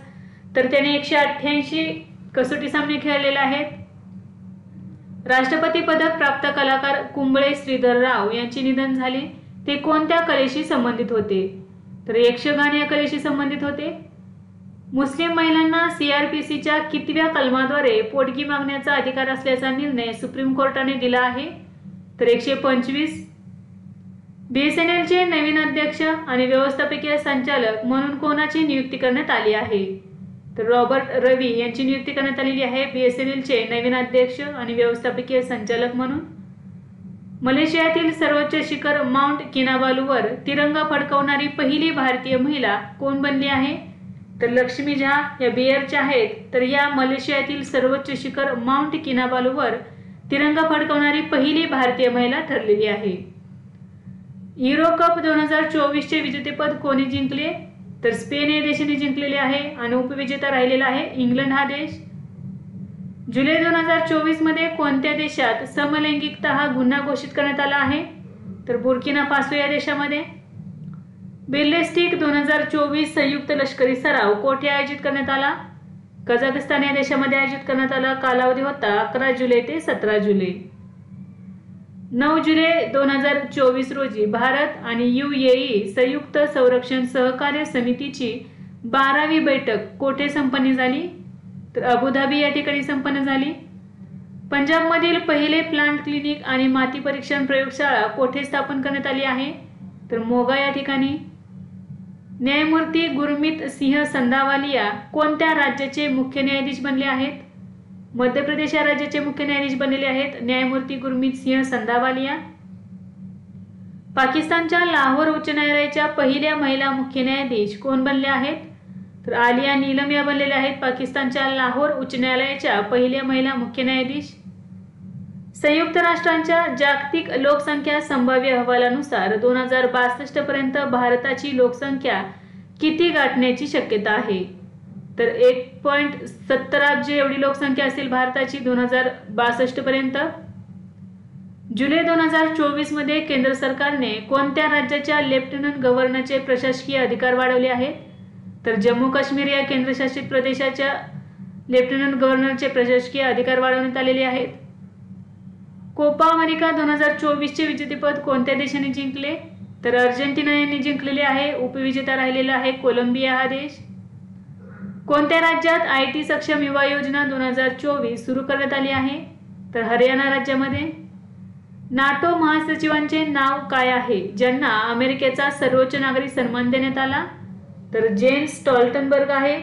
तर त्याने 188 कसोटी सामने खेळलेले आहेत. राष्ट्रपती पदक प्राप्त कलाकार कुंबळे श्रीधर राव यांचे निधन झाले. ते कोणत्या कलेशी संबंधित होते? तर यक्षगान या कलेशी संबंधित होते. मुस्लिम महिलांना CRPCच्या कितव्या कलमाद्वारे पोटगी मागण्याचा अधिकार असल्याचा निर्णय सुप्रीम कोर्टाने दिला आहे? तर 125. BSNLचे नवीन अध्यक्ष आणि व्यवस्थापकीय संचालक म्हणून कोणाची नियुक्ती करण्यात आली आहे? तर रॉबर्ट रवी यांची नियुक्ती करण्यात आलेली आहे BSNLचे नवीन अध्यक्ष आणि व्यवस्थापकीय संचालक म्हणून. मलेशियातील सर्वोच्च शिखर माउंट किनाबालूवर तिरंगा फडकवणारी पहिली भारतीय महिला कोण बनली आहे? तर लक्ष्मी झा या बिहारच्या आहेत. तर या मलेशियातील सर्वोच्च शिखर माउंट किनाबालूवर तिरंगा फडकवणारी पहिली भारतीय महिला ठरलेली आहे. युरो कप 2024चे विजेतेपद कोणी जिंकले? तर स्पेन या देशाने जिंकलेले आहे आणि उपविजेता राहिलेला आहे इंग्लंड हा देश. जुलै 2024 मध्ये कोणत्या देशात समलैंगिकता हा गुन्हा घोषित करण्यात आला आहे? तर बुर्किना फासो या देशामध्ये. बेल्लेस्टिक 2024 संयुक्त लष्करी सराव कोठे आयोजित करण्यात आला? कझाकस्तान या देशामध्ये आयोजित करण्यात आला. कालावधी होता 11 जुलै ते 17 जुलै. 9 जुलै 2024 रोजी भारत आणि UAE संयुक्त संरक्षण सहकार्य समितीची 12वी बैठक कोठे संपन्न झाली? तर अबुधाबी या ठिकाणी संपन्न झाली. पंजाबमधील पहिले प्लांट क्लिनिक आणि माती परीक्षण प्रयोगशाळा कोठे स्थापन करण्यात आली आहे? तर मोगा या ठिकाणी. न्यायमूर्ती गुरमीत सिंह संधावालिया कोणत्या राज्याचे मुख्य न्यायाधीश बनले आहेत? मध्य प्रदेश या राज्याचे मुख्य न्यायाधीश बनलेले आहेत न्यायमूर्ती गुरमीत सिंह संधावालिया. पाकिस्तानच्या लाहोर उच्च न्यायालयाच्या पहिल्या महिला मुख्य न्यायाधीश कोण बनले आहेत? तर आलिया नीलम या बनलेल्या आहेत पाकिस्तानच्या लाहोर उच्च न्यायालयाच्या पहिल्या महिला मुख्य न्यायाधीश. संयुक्त राष्ट्रांच्या जागतिक लोकसंख्या संभाव्य अहवालानुसार 2062 पर्यंत भारताची लोकसंख्या किती गाठण्याची शक्यता आहे? तर 1.70 अब्ज एवढी लोकसंख्या असेल भारताची 2062 पर्यंत. जुलै 2024 मध्ये केंद्र सरकारने कोणत्या राज्याच्या लेफ्टनंट गव्हर्नरचे प्रशासकीय अधिकार वाढवले आहेत? तर जम्मू काश्मीर या केंद्रशासित प्रदेशाच्या लेफ्टनंट गव्हर्नरचे प्रशासकीय अधिकार वाढवण्यात आलेले आहेत. कोपा अमेरिका 2024चे विजेतेपद कोणत्या देशाने जिंकले? तर अर्जेंटिना यांनी जिंकलेले आहे. उपविजेता राहिलेला आहे कोलंबिया हा देश. कोणत्या राज्यात IT सक्षम युवा योजना 2024 सुरू करण्यात आली आहे? तर हरियाणा राज्यामध्ये. नाटो महासचिवांचे नाव काय आहे ज्यांना अमेरिकेचा सर्वोच्च नागरी सन्मान देण्यात आला? तर जेन्स स्टॉल्टनबर्ग आहे.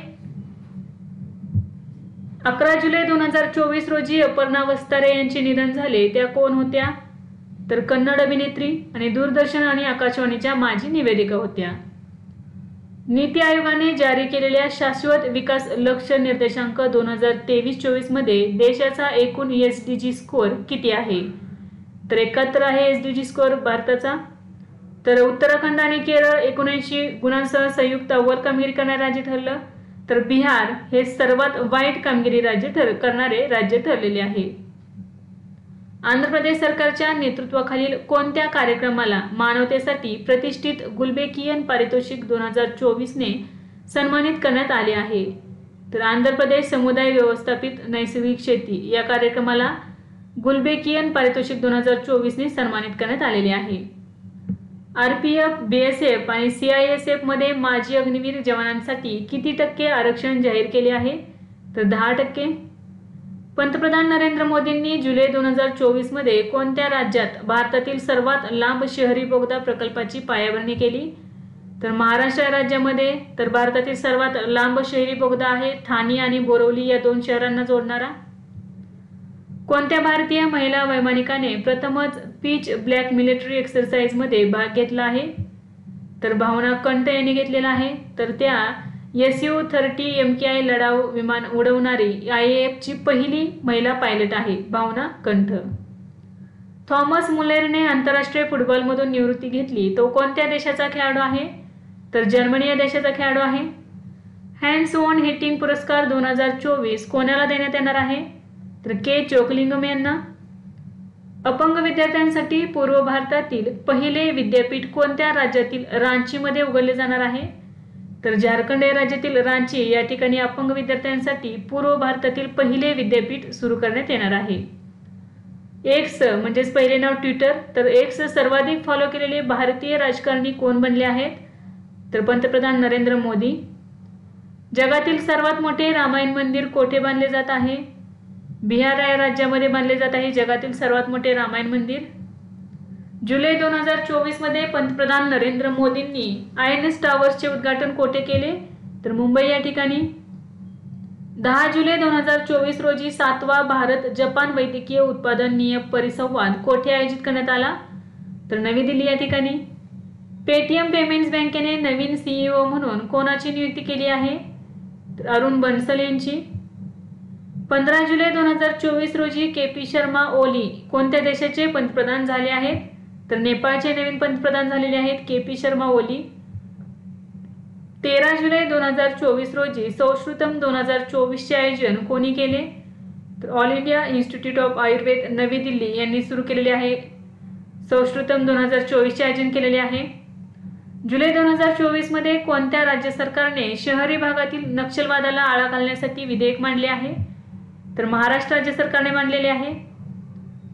11 जुलै 2024 रोजी अपर्णा वस्तारे यांचे निधन झाले. त्या कोण होत्या? तर कन्नड अभिनेत्री आणि दूरदर्शन आणि आकाशवाणीच्या माजी निवेदिका होत्या. नीती आयोगाने जारी केलेल्या शाश्वत विकास लक्ष्य निर्देशांक 2023-24 मध्ये देशाचा एकूण SDG स्कोअर किती आहे? तर 71 आहे SDG स्कोअर भारताचा. तर उत्तराखंड आणि केरळ 79 गुणांसह संयुक्त अव्वल कामगिरी करणारे राज्य ठरलं. तर बिहार हे सर्वात वाईट कामगिरी करणारे राज्य ठरलेले आहे. आंध्र प्रदेश सरकारच्या नेतृत्वाखालील कोणत्या कार्यक्रमाला मानवतेसाठी प्रतिष्ठित गुलबेकियन पारितोषिक 2024 ने सन्मानित करण्यात आले आहे? तर आंध्र प्रदेश समुदाय व्यवस्थापित नैसर्गिक शेती या कार्यक्रमाला गुलबेकियन पारितोषिक 2024 ने सन्मानित करण्यात आलेले आहे. RPF, BSF आणि CISF मध्ये माजी अग्निवीर जवानांसाठी किती टक्के आरक्षण जाहीर केले आहे? तर 10%. पंतप्रधान नरेंद्र मोदींनी जुलै 2024 मध्ये कोणत्या राज्यात भारतातील सर्वात लांब शहरी बोगदा प्रकल्पाची पायाभरणी केली? तर महाराष्ट्र राज्यामध्ये. तर भारतातील सर्वात लांब शहरी बोगदा आहे ठाणे आणि बोरिवली या 2 शहरांना जोडणारा. कोणत्या भारतीय महिला वैमानिकाने प्रथमच पिच ब्लॅक मिलिटरी एक्सरसाइजमध्ये भाग घेतला आहे? तर भावना कंठ यांनी घेतलेला आहे. तर त्या SU-30 MKI लढाऊ विमान उडवणारी IAF ची पहिली महिला पायलट आहे, भावना कंठ. थॉमस मुलेरने आंतरराष्ट्रीय फुटबॉलमधून निवृत्ती घेतली, तो कोणत्या देशाचा खेळाडू आहे? तर जर्मनी या देशाचा खेळाडू आहे. हॅन्स ओन हिटिंग पुरस्कार 2024 कोणाला देण्यात येणार आहे? तर के चोकलिंगम यांना. अपंग विद्यार्थ्यांसाठी पूर्व भारतातील पहिले विद्यापीठ कोणत्या राज्यातील रांचीमध्ये उघडले जाणार आहे? तर झारखंड या राज्यातील रांची या ठिकाणी अपंग विद्यार्थ्यांसाठी पूर्व भारतातील पहिले विद्यापीठ सुरू करण्यात येणार आहे. एक्स म्हणजेच पहिले नाव ट्विटर. तर एक्स सर्वाधिक फॉलो केलेले भारतीय राजकारणी कोण बनले आहेत? तर पंतप्रधान नरेंद्र मोदी. जगातील सर्वात मोठे रामायण मंदिर कोठे बांधले जात आहे? बिहार या राज्यामध्ये बांधले जात आहे जगातील सर्वात मोठे रामायण मंदिर. जुलै 2024 मध्ये पंतप्रधान नरेंद्र मोदींनी INS टावर्सचे उद्घाटन कोठे केले? तर मुंबई या ठिकाणी. 10 जुलै 2024 रोजी 7वा भारत जपान वैद्यकीय उत्पादन नियम परिसंवाद कोठे आयोजित करण्यात आला? तर नवी दिल्ली या ठिकाणी. पेटीएम पेमेंट्स बँकेने नवीन CEO म्हणून कोणाची नियुक्ती केली आहे? तर अरुण बन्सल यांची. 15 जुलै 2024 रोजी KP शर्मा ओली कोणत्या देशाचे पंतप्रधान झाले आहेत? तर नेपाळचे नवीन पंतप्रधान झालेले आहेत KP शर्मा ओली. 13 जुलै 2024 रोजी संस्कृतम 2024 चे आयोजन कोणी केले? तर all India institute of Ayurveda नवी दिल्ली यांनी सुरू केलेले आहे. संस्कृतम 2024 चे आयोजन केलेले आहे. जुलै 2024 मध्ये कोणत्या राज्य सरकारने शहरी भागातील नक्षलवादाला आळा घालण्यासाठी विधेयक मांडले आहे? तर महाराष्ट्र राज्य सरकारने मांडलेले आहे.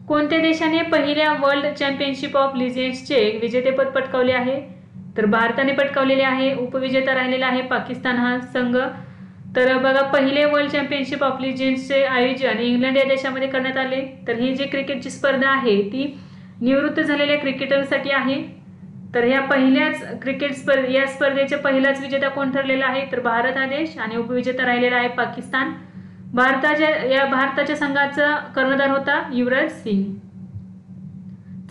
कोणत्या देशाने पहिल्या वर्ल्ड चॅम्पियनशिप ऑफ लिजेंड्सचे विजेतेपद पटकावले आहे? तर भारताने पटकावलेले आहे. उपविजेता राहिलेला आहे पाकिस्तान हा संघ. तर बघा, पहिले वर्ल्ड चॅम्पियनशिप ऑफ लिजेंड्सचे आयोजन इंग्लंड या देशामध्ये करण्यात आले. तर ही जी क्रिकेटची स्पर्धा आहे ती निवृत्त झालेल्या क्रिकेटरसाठी आहे. तर ह्या पहिल्याच या स्पर्धेचा पहिलाच विजेता कोण ठरलेला आहे? तर भारत हा देश आणि उपविजेता राहिलेला आहे पाकिस्तान. भारताच्या संघाचा कर्णधार होता युवराज सिंग.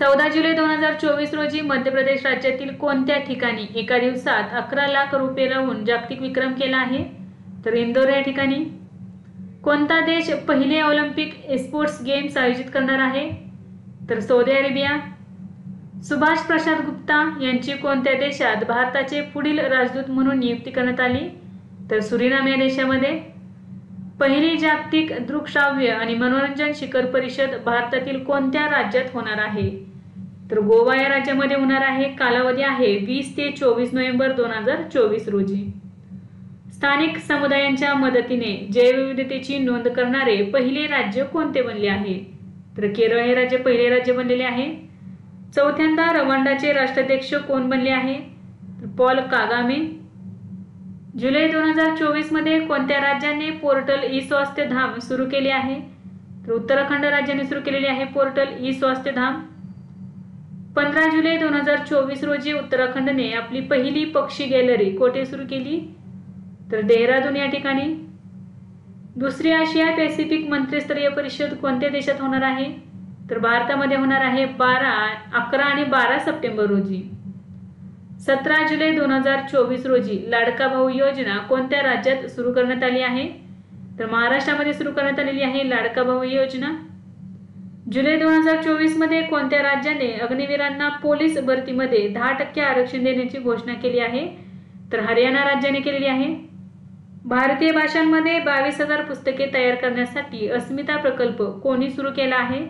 14 जुलै 2024 रोजी मध्य प्रदेश राज्यातील कोणत्या ठिकाणी एका दिवसात 11 लाख रुपये लावून जागतिक विक्रम केला आहे? तर इंदोर या ठिकाणी. कोणता देश पहिले ऑलिम्पिक स्पोर्ट्स गेम्स आयोजित करणार आहे? तर सौदी अरेबिया. सुभाष प्रसाद गुप्ता यांची कोणत्या देशात भारताचे पुढील राजदूत म्हणून नियुक्ती करण्यात आली? तर सुरिनाम या देशामध्ये. पहिली जागतिक दृकश्राव्य आणि मनोरंजन शिखर परिषद भारतातील कोणत्या राज्यात होणार आहे? तर गोवा या राज्यामध्ये होणार आहे. कालावधी आहे 20 ते 24 नोव्हेंबर 2024 रोजी. स्थानिक समुदायांच्या मदतीने जैवविविधतेची नोंद करणारे पहिले राज्य कोणते बनले आहे? तर केरळ हे राज्य पहिले राज्य बनलेले आहे. चौथ्यांदा रवांडाचे राष्ट्राध्यक्ष कोण बनले आहे? तर पॉल कागामे. जुलै 2024 मध्ये कोणत्या राज्याने पोर्टल ई स्वास्थ्य धाम सुरू केले आहे? तर उत्तराखंड राज्याने सुरू केलेले आहे पोर्टल ई स्वास्थ्य धाम. 15 जुलै 2024 रोजी उत्तराखंडने आपली पहिली पक्षी गॅलरी कोठे सुरू केली? तर देहरादून या ठिकाणी. दुसरी आशिया पॅसिफिक मंत्रिस्तरीय परिषद कोणत्या देशात होणार आहे? तर भारतामध्ये होणार आहे 11 आणि 12 सप्टेंबर रोजी. 17 जुलै 2024 रोजी लाडका भाऊ योजना कोणत्या राज्यात सुरू करण्यात आली आहे? तर महाराष्ट्रामध्ये सुरू करण्यात आलेली आहे लाडका भाऊ योजना. जुलै 2024 मध्ये कोणत्या राज्याने अग्निवीरांना पोलीस भरतीमध्ये 10% आरक्षण देण्याची घोषणा केली आहे? तर हरियाणा राज्याने केलेली आहे. भारतीय भाषांमध्ये 22,000 पुस्तके तयार करण्यासाठी अस्मिता प्रकल्प कोणी सुरू केला आहे?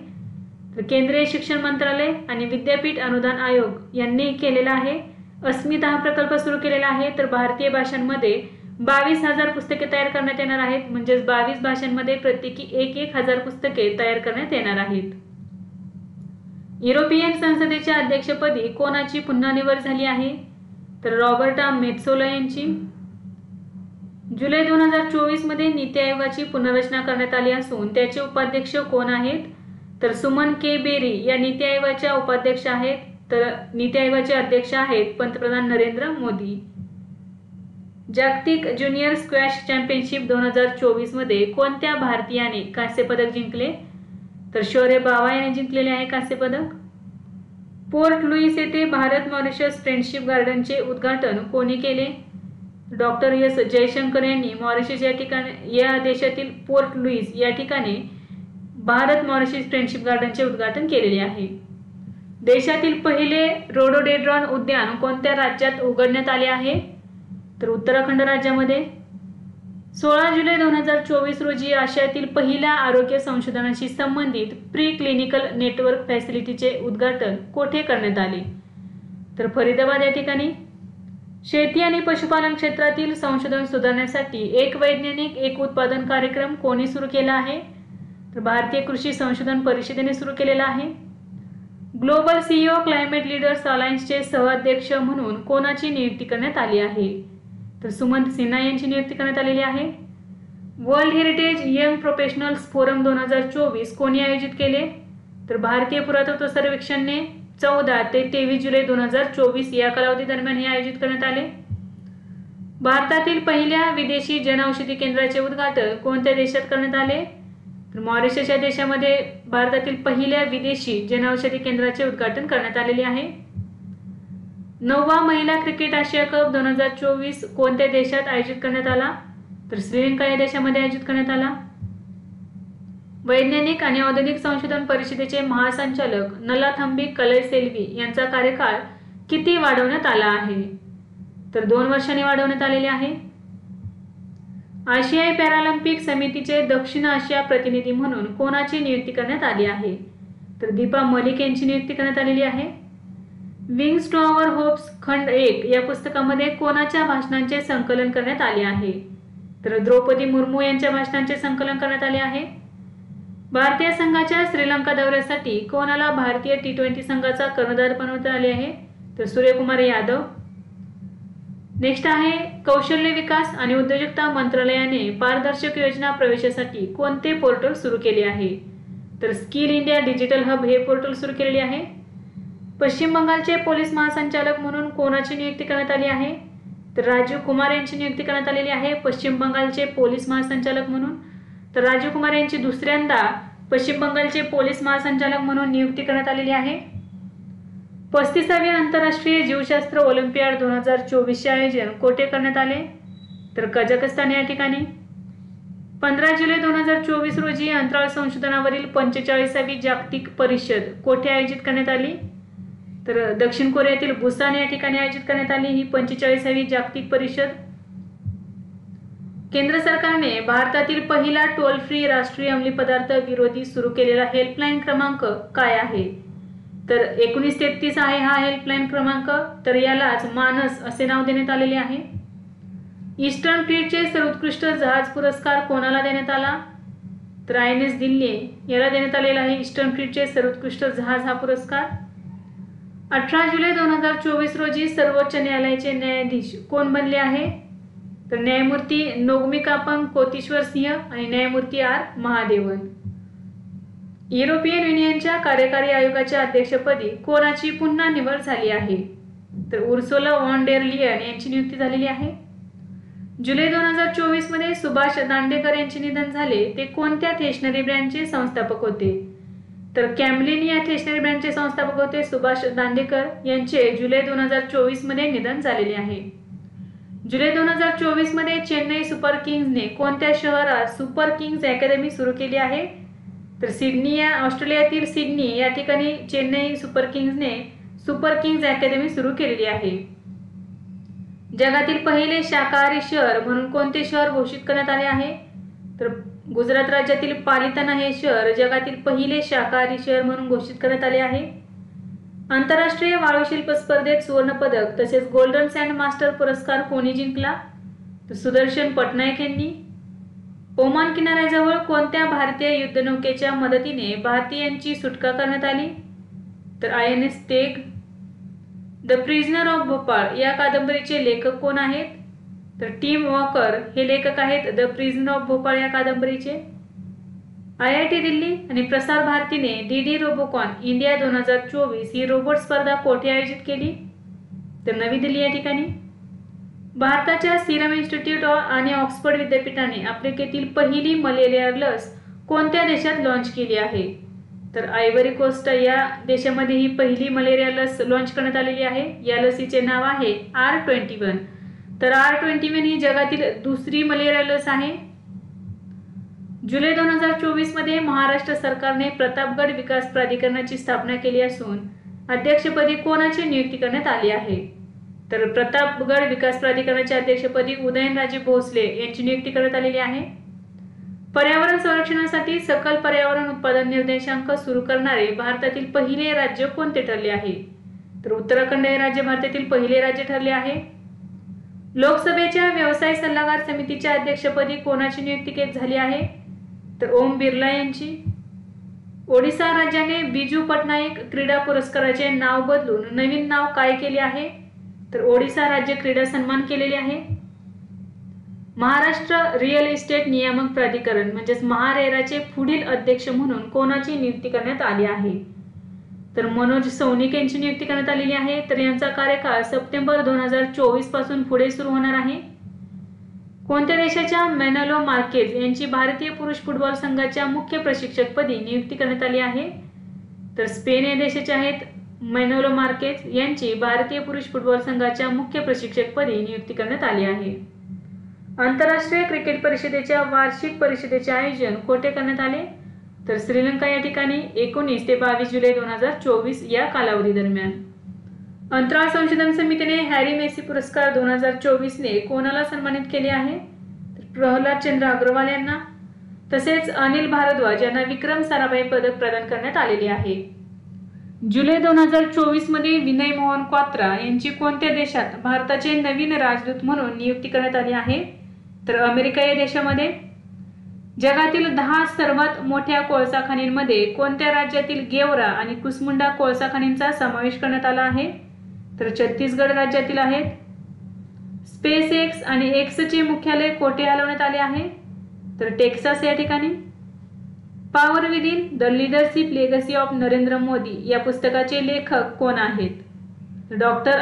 तर केंद्रीय शिक्षण मंत्रालय आणि विद्यापीठ अनुदान आयोग यांनी केलेला आहे. अस्मिता हा प्रकल्प सुरू केलेला आहे. तर भारतीय भाषांमध्ये 22,000 पुस्तके तयार करण्यात येणार आहेत. म्हणजेच 22 भाषांमध्ये प्रत्येकी 1,000 पुस्तके तयार करण्यात येणार आहेत. युरोपियन संसदेच्या अध्यक्षपदी कोणाची पुन्हा निवड झाली आहे? तर रॉबर्टा मेत्सोला यांची. जुलै 2024 मध्ये नीती आयोगाची पुनर्रचना करण्यात आली असून त्याचे उपाध्यक्ष कोण आहेत? तर सुमन के बेरी या नीती आयोगाच्या उपाध्यक्ष आहेत. तर नीती आयोगाचे अध्यक्ष आहेत पंतप्रधान नरेंद्र मोदी. जागतिक ज्युनियर स्क्वॅश चॅम्पियनशिप 2024 मध्ये कोणत्या भारतीयाने कांस्य पदक जिंकले? तर शौर्य बावा यांनी जिंकलेले आहे कांस्य पदक. पोर्ट लुईस येथे भारत मॉरिशस फ्रेंडशिप गार्डनचे उद्घाटन कोणी केले? डॉक्टर एस जयशंकर यांनी मॉरिशस या देशातील पोर्ट लुईस या ठिकाणी भारत मॉरिशस फ्रेंडशिप गार्डनचे उद्घाटन केलेले आहे. देशातील पहिले रोडोडेड्रॉन उद्यान कोणत्या राज्यात उघडण्यात आले आहे? तर उत्तराखंड राज्यामध्ये. 16 जुलै 2024 रोजी आशियातील पहिल्या आरोग्य संशोधनाशी संबंधित प्री क्लिनिकल नेटवर्क फॅसिलिटीचे उद्घाटन कोठे करण्यात आले? तर फरीदाबाद या ठिकाणी. शेती आणि पशुपालन क्षेत्रातील संशोधन सुधारण्यासाठी एक वैज्ञानिक एक उत्पादन कार्यक्रम कोणी सुरू केला आहे? तर भारतीय कृषी संशोधन परिषदेने सुरू केलेला आहे. ग्लोबल सीईओ क्लायमेट लीडर्स अलायन्सचे सहअध्यक्ष म्हणून कोणाची नियुक्ती करण्यात आली आहे? तर सुमंत सिन्हा यांची नियुक्ती करण्यात आलेली आहे. World heritage young professionals forum 2024 कोणी आयोजित केले? तर भारतीय पुरातत्व सर्वेक्षणने 14 ते 23 जुलै 2024 या कालावधी दरम्यान हे आयोजित करण्यात आले. भारतातील पहिल्या विदेशी जनऔषधी केंद्राचे उद्घाटन कोणत्या देशात करण्यात आले? तर मॉरिशस या देशामध्ये भारतातील पहिल्या विदेशी जनऔषधी केंद्राचे उद्घाटन करण्यात आलेले आहे. 9वा महिला क्रिकेट आशिया कप 2024 कोणत्या देशात आयोजित करण्यात आला? तर श्रीलंका या देशामध्ये आयोजित करण्यात आला. वैज्ञानिक आणि औद्योगिक संशोधन परिषदेचे महासंचालक नलाथंबी कलैसेल्वी यांचा कार्यकाळ किती वाढवण्यात आला आहे? तर 2 वर्षांनी वाढवण्यात आलेले आहे. आशियाई पॅरालिम्पिक समितीचे दक्षिण आशिया प्रतिनिधी म्हणून कोणाची नियुक्ती करण्यात आली आहे? तर दीपा मलिक यांची नियुक्ती करण्यात आलेली आहे. विंग्स टू आवर होप्स खंड 1 या पुस्तकामध्ये कोणाच्या भाषणांचे संकलन करण्यात आले आहे? तर द्रौपदी मुर्मू यांच्या भाषणांचे संकलन करण्यात आले आहे. भारतीय संघाच्या श्रीलंका दौऱ्यासाठी कोणाला भारतीय T20 संघाचा कर्णधार बनवण्यात आले आहे? तर सूर्यकुमार यादव. नेक्स्ट आहे कौशल्य विकास आणि उद्योजकता मंत्रालयाने पारदर्शक योजना प्रवेशासाठी कोणते पोर्टल सुरू केले आहे? तर स्किल इंडिया डिजिटल हब हे पोर्टल सुरू केलेले आहे. पश्चिम बंगालचे पोलीस महासंचालक म्हणून कोणाची नियुक्ती करण्यात आली आहे? तर राजीव कुमार यांची नियुक्ती करण्यात आलेली आहे पश्चिम बंगालचे पोलीस महासंचालक म्हणून. तर राजीव कुमार यांची दुसऱ्यांदा पश्चिम बंगालचे पोलीस महासंचालक म्हणून नियुक्ती करण्यात आलेली आहे. 35वे आंतरराष्ट्रीय जीवशास्त्र ऑलिम्पियाड 2024 चे आयोजन कोठे करण्यात आले? तर कझाकस्तान या ठिकाणी. 15 जुलै 2024 रोजी अंतराळ संशोधनावरील 45वी जागतिक परिषद कोठे आयोजित करण्यात आली? तर दक्षिण कोरियातील बुसान या ठिकाणी आयोजित करण्यात आली ही 45वी जागतिक परिषद. केंद्र सरकारने भारतातील पहिला टोल फ्री राष्ट्रीय अंमली पदार्थ विरोधी सुरू केलेला हेल्पलाईन क्रमांक काय आहे? तर 1933 आहे हा हेल्पलाईन क्रमांक. तर यालाच मानस असे नाव देण्यात आलेले आहे. ईस्टर्न फ्लीटचे सर्वोत्कृष्ट जहाज पुरस्कार कोणाला देण्यात आला? तर INS दिल्ली याला देण्यात आलेला आहे ईस्टर्न फ्लीटचे सर्वोत्कृष्ट जहाज हा पुरस्कार. 18 जुलै 2024 रोजी सर्वोच्च न्यायालयाचे न्यायाधीश कोण बनले आहे? तर न्यायमूर्ती नोगमिकापम कोतीश्वर सिंह आणि न्यायमूर्ती R महादेवन. युरोपियन युनियनच्या कार्यकारी आयोगाच्या अध्यक्षपदी कोणाची पुन्हा निवड झाली आहे? तर उर्सुला वॉन डेर लियन यांची नियुक्ती झालेली आहे. जुलै 2024 मध्ये सुभाष दांडेकर यांचे निधन झाले. ते कोणत्या स्टेशनरी ब्रँडचे संस्थापक होते? तर कॅमलिन या स्टेशनरी ब्रँडचे संस्थापक होते सुभाष दांडेकर यांचे जुलै 2024 मध्ये निधन झालेले आहे. जुलै 2024 मध्ये चेन्नई सुपर किंग्जने कोणत्या शहरात सुपर किंग्ज अकॅडमी सुरू केली आहे? तर सिडनी या ऑस्ट्रेलियातील सिडनी या ठिकाणी चेन्नई सुपर किंग्जने सुपर किंग्ज अकॅडमी सुरू केलेली आहे. जगातील पहिले शाकाहारी शहर म्हणून कोणते शहर घोषित करण्यात आले आहे? तर गुजरात राज्यातील पालिताना हे शहर जगातील पहिले शाकाहारी शहर म्हणून घोषित करण्यात आले आहे. आंतरराष्ट्रीय वाळूशिल्प स्पर्धेत सुवर्ण पदक तसेच गोल्डन सँड मास्टर पुरस्कार कोणी जिंकला? तर सुदर्शन पटनायक यांनी. ओमान किनाऱ्याजवळ कोणत्या भारतीय युद्धनौकेच्या मदतीने भारतीयांची सुटका करण्यात आली? तर INS tag. The prisoner of Bhopal या कादंबरीचे लेखक कोण आहेत? तर टिम वॉकर हे लेखक आहेत द प्रिझनर ऑफ भोपाळ या कादंबरीचे. IIT दिल्ली आणि प्रसार भारतीने DD रोबोकॉन इंडिया 2024 ही रोबोट स्पर्धा कोठे आयोजित केली? तर नवी दिल्ली या ठिकाणी. भारताच्या सिरम इन्स्टिट्यूट आणि ऑक्सफर्ड विद्यापीठाने आफ्रिकेतील पहिली मलेरिया लस कोणत्या देशात लॉन्च केली आहे? तर आयव्हरी कोस्ट या देशामध्ये ही पहिली मलेरिया लस लॉन्च करण्यात आलेली आहे. या लसीचे नाव आहे R21. तर R21 ही जगातील दुसरी मलेरिया लस आहे. जुलै 2024 मध्ये महाराष्ट्र सरकारने प्रतापगड विकास प्राधिकरणाची स्थापना केली असून अध्यक्षपदी कोणाची नियुक्ती करण्यात आली आहे? तर प्रतापगड विकास प्राधिकरणाच्या अध्यक्षपदी उदयनराजे भोसले यांची नियुक्ती करण्यात आलेली आहे. पर्यावरण संरक्षणासाठी सकल पर्यावरण उत्पादन निर्देशांक सुरू करणारे भारतातील पहिले राज्य कोणते ठरले आहे? तर उत्तराखंड हे राज्य भारतातील पहिले राज्य ठरले आहे. लोकसभेच्या व्यवसाय सल्लागार समितीच्या अध्यक्षपदी कोणाची नियुक्ती झाली आहे? तर ओम बिर्ला यांची. ओडिशा राज्याने बिजू पटनायक क्रीडा पुरस्काराचे नाव बदलून नवीन नाव काय केले आहे? तर ओडिशा राज्य क्रीडा सन्मान केलेले आहे. महाराष्ट्र रिअल इस्टेट नियामक प्राधिकरण म्हणजेच महारेराचे पुढील अध्यक्ष म्हणून कोणाची नियुक्ती करण्यात आली आहे? तर मनोज सौनिक यांची नियुक्ती करण्यात आलेली आहे. तर यांचा कार्यकाळ सप्टेंबर 2024 पासून पुढे सुरू होणार आहे. कोणत्या देशाच्या मॅनलो मार्केज यांची भारतीय पुरुष फुटबॉल संघाच्या मुख्य प्रशिक्षकपदी नियुक्ती करण्यात आली आहे? तर स्पेन या देशाचे आहेत मॅनलो मार्केज यांची भारतीय पुरुष फुटबॉल संघाच्या मुख्य प्रशिक्षकपदी नियुक्ती करण्यात आली आहे. आंतरराष्ट्रीय क्रिकेट परिषदेच्या वार्षिक परिषदेचे आयोजन कोठे करण्यात आले? तर श्रीलंका या ठिकाणी 19 ते 22 जुलै 2024 या कालावधी दरम्यान. अंतराळ संशोधन समितीने हॅरी मेसी पुरस्कार 2024 ने कोणाला सन्मानित केले आहे? तर प्रल्हाद चंद्र अग्रवाल यांना. तसेच अनिल भारद्वाज यांना विक्रम साराभाई पदक प्रदान करण्यात आलेले आहे. जुलै 2024 मध्ये विनय मोहन क्वात्रा यांची कोणत्या देशात भारताचे नवीन राजदूत म्हणून नियुक्ती करण्यात आली आहे? तर अमेरिका या देशामध्ये. जगातील 10 सर्वात मोठ्या कोळसा खाणींमध्ये कोणत्या राज्यातील गेवरा आणि कुसमुंडा कोळसा खाणींचा समावेश करण्यात आला आहे? तर छत्तीसगड राज्यातील आहेत. स्पेस एक्स आणि एक्सचे मुख्यालय कोठे हलवण्यात आले आहे? तर टेक्सास या ठिकाणी. Power within the leadership legacy of Narendra Modi या पुस्तकाचे लेखक कोण आहेत? डॉक्टर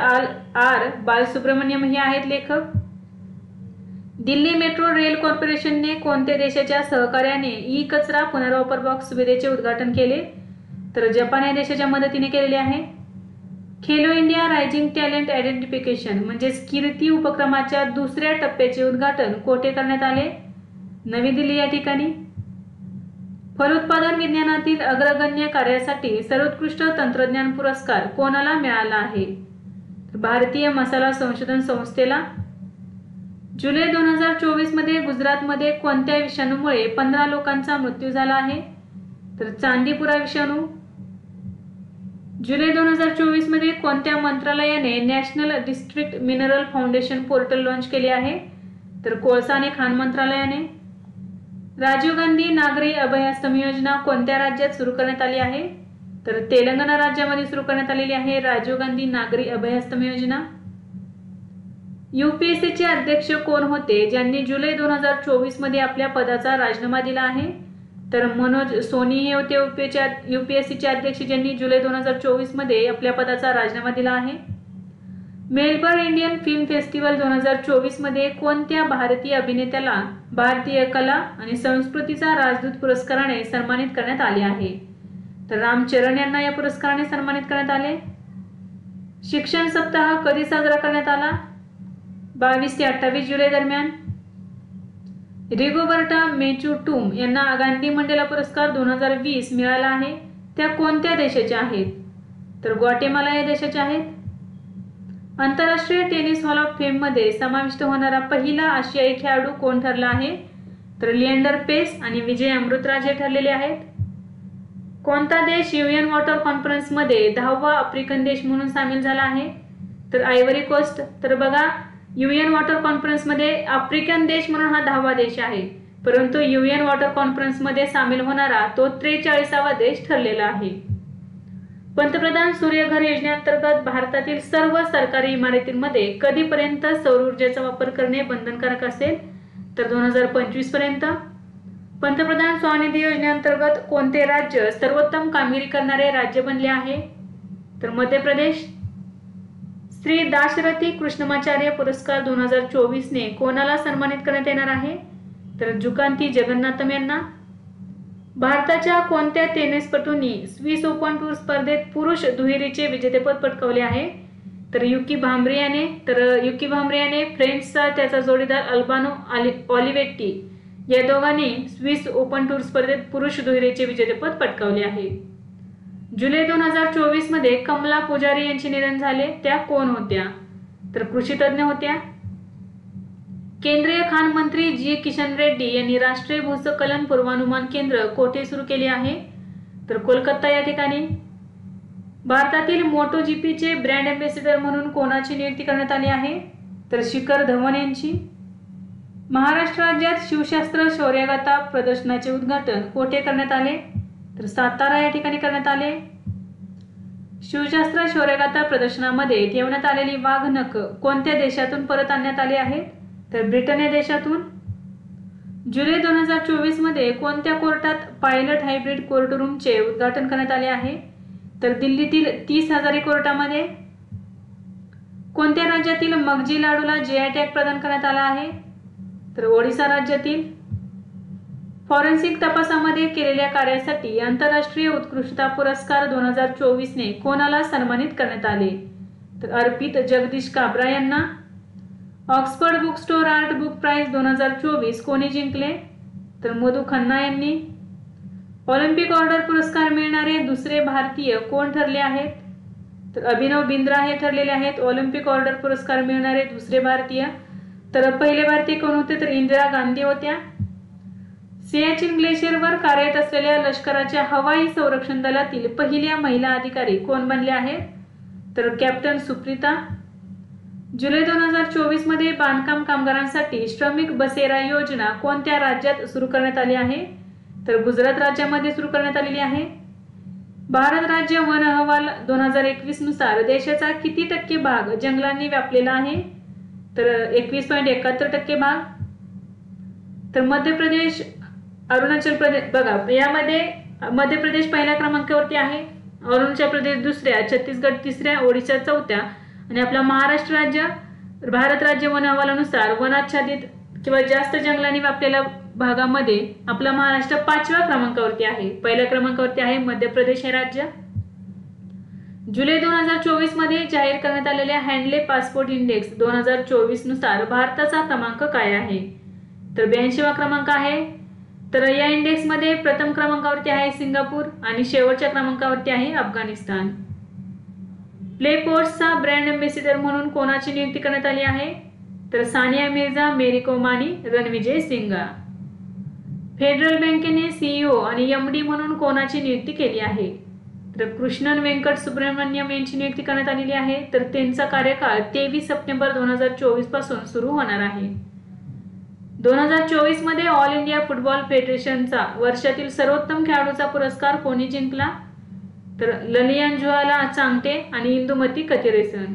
आर बालसुब्रमण्यम हे आहेत लेखक. दिल्ली मेट्रो रेल कॉर्पोरेशनने कोणत्या देशाच्या सहकार्याने ई कचरा पुनर्वापर बॉक्स सुविधेचे उद्घाटन केले? तर जपान या देशाच्या मदतीने केलेले आहे. Khelo India rising talent identification म्हणजेच कीर्ती उपक्रमाच्या दुसऱ्या टप्प्याचे उद्घाटन कोठे करण्यात आले? नवी दिल्ली या ठिकाणी. फलोत्पादन विज्ञानातील अग्रगण्य कार्यासाठी सर्वोत्कृष्ट तंत्रज्ञान पुरस्कार कोणाला मिळाला आहे? भारतीय मसाला संशोधन संस्थेला. जुलै 2024 मध्ये गुजरातमध्ये कोणत्या विषाणूमुळे 15 लोकांचा मृत्यू झाला आहे? तर चांदीपुरा विषाणू. जुलै 2024 मध्ये कोणत्या मंत्रालयाने national district mineral foundation portal launch केले आहे? तर कोळसा आणि खाण मंत्रालयाने. राजीव गांधी नागरी अभयाश्रम योजना कोणत्या राज्यात सुरू करण्यात आली आहे? तर तेलंगणा राज्यामध्ये सुरू करण्यात आलेली आहे राजीव गांधी नागरी अभयाश्रम योजना. यूपीएससीचे अध्यक्ष कोण होते ज्यांनी जुलै 2024 मध्ये आपल्या पदाचा राजीनामा दिला आहे? तर मनोज सोनी हे होते यूपीएससीचे अध्यक्ष ज्यांनी जुलै 2024 मध्ये आपल्या पदाचा राजीनामा दिला आहे. मेलबर्न इंडियन फिल्म फेस्टिवल 2024 मध्ये कोणत्या भारतीय अभिनेत्याला भारतीय कला आणि संस्कृतीचा राजदूत पुरस्काराने सन्मानित करण्यात आले आहे? तर रामचरण यांना या पुरस्काराने सन्मानित करण्यात आले. शिक्षण सप्ताह कधी साजरा करण्यात आला? 22 ते 28 जुलै दरम्यान. रिगोबर्टा मेचूटूम यांना गांधी मंडेला पुरस्कार 2020 मिळाला आहे. त्या कोणत्या देशाच्या आहेत? तर ग्वाटेमाला या देशाच्या आहेत. आंतरराष्ट्रीय टेनिस हॉल ऑफ फेम मध्ये समाविष्ट होणारा पहिला आशियाई खेळाडू कोण ठरला आहे? तर लिएंडर पेस आणि विजय अमृतराज हे ठरलेले आहेत. कोणता देश UN वॉटर कॉन्फरन्स मध्ये 10वा आफ्रिकन देश म्हणून सामील झाला आहे? तर आयव्हरी कोस्ट. तर बघा UN वॉटर कॉन्फरन्स मध्ये आफ्रिकन देश म्हणून हा 10वा देश आहे, परंतु UN वॉटर कॉन्फरन्स मध्ये सामील होणारा तो 43वा देश ठरलेला आहे. पंतप्रधान सूर्यघर योजनेअंतर्गत भारतातील सर्व सरकारी इमारतींमध्ये कधीपर्यंत सौर ऊर्जेचा वापर करणे बंधनकारक असेल? तर 2025 पर्यंत. पंतप्रधान स्वनिधी योजनेअंतर्गत कोणते राज्य सर्वोत्तम कामगिरी करणारे राज्य बनले आहे? तर मध्य प्रदेश. श्री दाशरथी कृष्णमाचार्य पुरस्कार 2024 ने कोणाला सन्मानित करण्यात येणार आहे? तर जुकांती जगन्नाथम यांना. भारताच्या कोणत्या टेनिसपटूंनी स्विस ओपन टूर स्पर्धेत पुरुष दुहेरीचे विजेतेपद पटकावले आहे? तर युकी भांब्रे याने फ्रेंचचा त्याचा जोडीदार अल्बानो ऑलिव्हेट्टी या दोघांनी स्विस ओपन टूर स्पर्धेत पुरुष दुहेरीचे विजेतेपद पटकावले आहे. जुलै 2024 मध्ये कमला पुजारी यांचे निधन झाले. त्या कोण होत्या? तर कृषी तज्ज्ञ होत्या. केंद्रीय खाण मंत्री जी किशन रेड्डी यांनी राष्ट्रीय भूस्खलन पूर्वानुमान केंद्र कोठे सुरू केले आहे? तर कोलकाता या ठिकाणी. भारतातील मोटो जीपीचे ब्रँड अँबॅसेडर म्हणून कोणाची नियुक्ती करण्यात आली आहे? तर शिखर धवन यांची. महाराष्ट्र राज्यात शिवशास्त्र शौर्यगाथा प्रदर्शनाचे उद्घाटन कोठे करण्यात आले? तर सातारा या ठिकाणी करण्यात आले. शिवशास्त्र शौर्यगाथा प्रदर्शनामध्ये ठेवण्यात आलेली वाघ नख कोणत्या देशातून परत आणण्यात आली आहे? तर ब्रिटन या देशातून. जुलै 2024 मध्ये कोणत्या कोर्टात पायलट हायब्रिड कोर्टरूमचे उद्घाटन करण्यात आले आहे? तर दिल्लीतील 30 हजारी कोर्टामध्ये. कोणत्या राज्यातील मगजी लाडूला जीआय टॅग प्रदान करण्यात आला आहे? तर ओडिसा राज्यातील. फॉरेन्सिक तपासामध्ये केलेल्या कार्यासाठी आंतरराष्ट्रीय उत्कृष्टता पुरस्कार 2024 ने कोणाला सन्मानित करण्यात आले? तर अर्पित जगदीश काब्रा यांना. Oxford book store art book prize 2024 कोणी जिंकले? तर मधु खन्ना यांनी. ऑलिम्पिक ऑर्डर पुरस्कार मिळणारे दुसरे भारतीय कोण ठरले आहेत? तर अभिनव बिंद्रा हे ठरलेले आहेत ऑलिम्पिक ऑर्डर पुरस्कार मिळणारे दुसरे भारतीय. तर पहिले भारतीय कोण होते? तर इंदिरा गांधी होत्या. सियाचीन ग्लेशियरवर कार्यरत असलेल्या लष्कराच्या हवाई संरक्षण दलातील पहिल्या महिला अधिकारी कोण बनल्या आहेत? तर कॅप्टन सुप्रीता. जुलै 2024 मध्ये बांधकाम कामगारांसाठी श्रमिक बसेरा योजना कोणत्या राज्यात सुरू करण्यात आली आहे? तर गुजरात राज्यामध्ये सुरू करण्यात आलेली आहे. भारत राज्य वन अहवाल 2021 नुसार देशाचा किती टक्के भाग जंगलांनी व्यापलेला आहे? तर 21.71% भाग. तर मध्य प्रदेश, अरुणाचल प्रदेश बघा, यामध्ये मध्य प्रदेश पहिल्या क्रमांकावरती आहे, अरुणाचल प्रदेश दुसऱ्या, छत्तीसगड तिसऱ्या, ओडिशा चौथ्या आणि आपला महाराष्ट्र राज्य भारत राज्य वन अहवालानुसार वनाच्छादित किंवा जास्त जंगलांनी व्यापलेल्या भागामध्ये आपला महाराष्ट्र 5व्या क्रमांकावरती आहे. पहिल्या क्रमांकावरती आहे मध्य प्रदेश हे राज्य. जुलै 2024 मध्ये जाहीर करण्यात आलेल्या हँडले पासपोर्ट इंडेक्स 2024 नुसार भारताचा क्रमांक काय आहे? तर 82वा क्रमांक आहे. तर या इंडेक्स मध्ये प्रथम क्रमांकावरती आहे सिंगापूर आणि शेवटच्या क्रमांकावरती आहे अफगाणिस्तान. प्ले पोर्ट्सचा ब्रँड अँबॅसेडर म्हणून कोणाची नियुक्ती करण्यात आली आहे? तर सानिया मिर्झा, मेरी कोम आणि रणविजय सिंगा. फेडरल बँकेने सीईओ आणि एमडी म्हणून कोणाची नियुक्ती केली आहे? तर कृष्णन वेंकट सुब्रमण्यम यांची नियुक्ती करण्यात आलेली आहे. तर त्यांचा कार्यकाळ 23 सप्टेंबर 2024 पासून सुरू होणार आहे. 2024 मध्ये ऑल इंडिया फुटबॉल फेडरेशनचा वर्षातील सर्वोत्तम खेळाडूचा पुरस्कार कोणी जिंकला? तर ललियानजुआला चांगटे आणि इंदुमती कथिरेसन.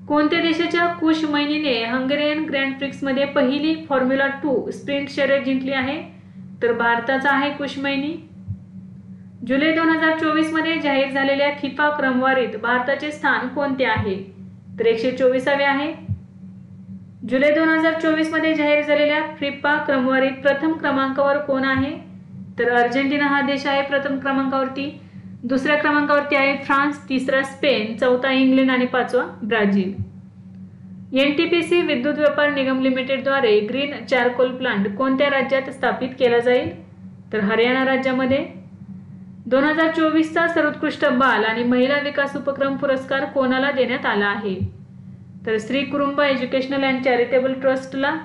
कोणत्या देशाच्या कुश मैनीने हंगेरियन ग्रँड प्रिक्स मध्ये पहिली फॉर्म्युला 2 स्प्रिंट शर्यत जिंकली आहे? तर भारताचा आहे कुश मैनी. जुलै 2024 मध्ये जाहीर झालेल्या फिफा क्रमवारीत भारताचे स्थान कोणते आहे? तर 124वे आहे. जुलै 2024 मध्ये जाहीर झालेल्या फिफा क्रमवारीत प्रथम क्रमांकावर कोण आहे? तर अर्जेंटिना हा देश आहे प्रथम क्रमांकावरती. दुसऱ्या क्रमांकावरती आहे फ्रान्स, तिसरा स्पेन, चौथा इंग्लंड आणि पाचवा ब्राझील. एनटीपीसी विद्युत व्यापार निगम लिमिटेडद्वारे ग्रीन चारकोल प्लांट कोणत्या राज्यात स्थापित केला जाईल? तर हरियाणा राज्यामध्ये. 2024चा सर्वोत्कृष्ट बाल आणि महिला विकास उपक्रम पुरस्कार कोणाला देण्यात आला आहे? तर श्री कुरुंबा एज्युकेशनल अँड चॅरिटेबल ट्रस्टला.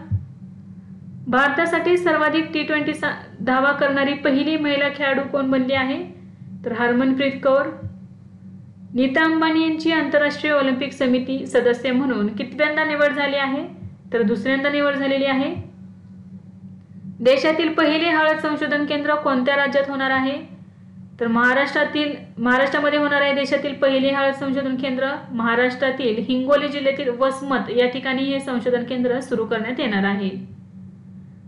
भारतासाठी सर्वाधिक T20 धावा करणारी पहिली महिला खेळाडू कोण बनली आहे? तर हरमनप्रीत कौर. नीता अंबानी यांची आंतरराष्ट्रीय ऑलिम्पिक समिती सदस्य म्हणून कितव्यांदा निवड झाली आहे? तर दुसऱ्यांदा निवड झालेली आहे. देशातील पहिले हळद संशोधन केंद्र कोणत्या राज्यात होणार आहे? तर महाराष्ट्रामध्ये होणार आहे देशातील पहिले हळद संशोधन केंद्र. महाराष्ट्रातील हिंगोली जिल्ह्यातील वसमत या ठिकाणी हे संशोधन केंद्र सुरू करण्यात येणार आहे.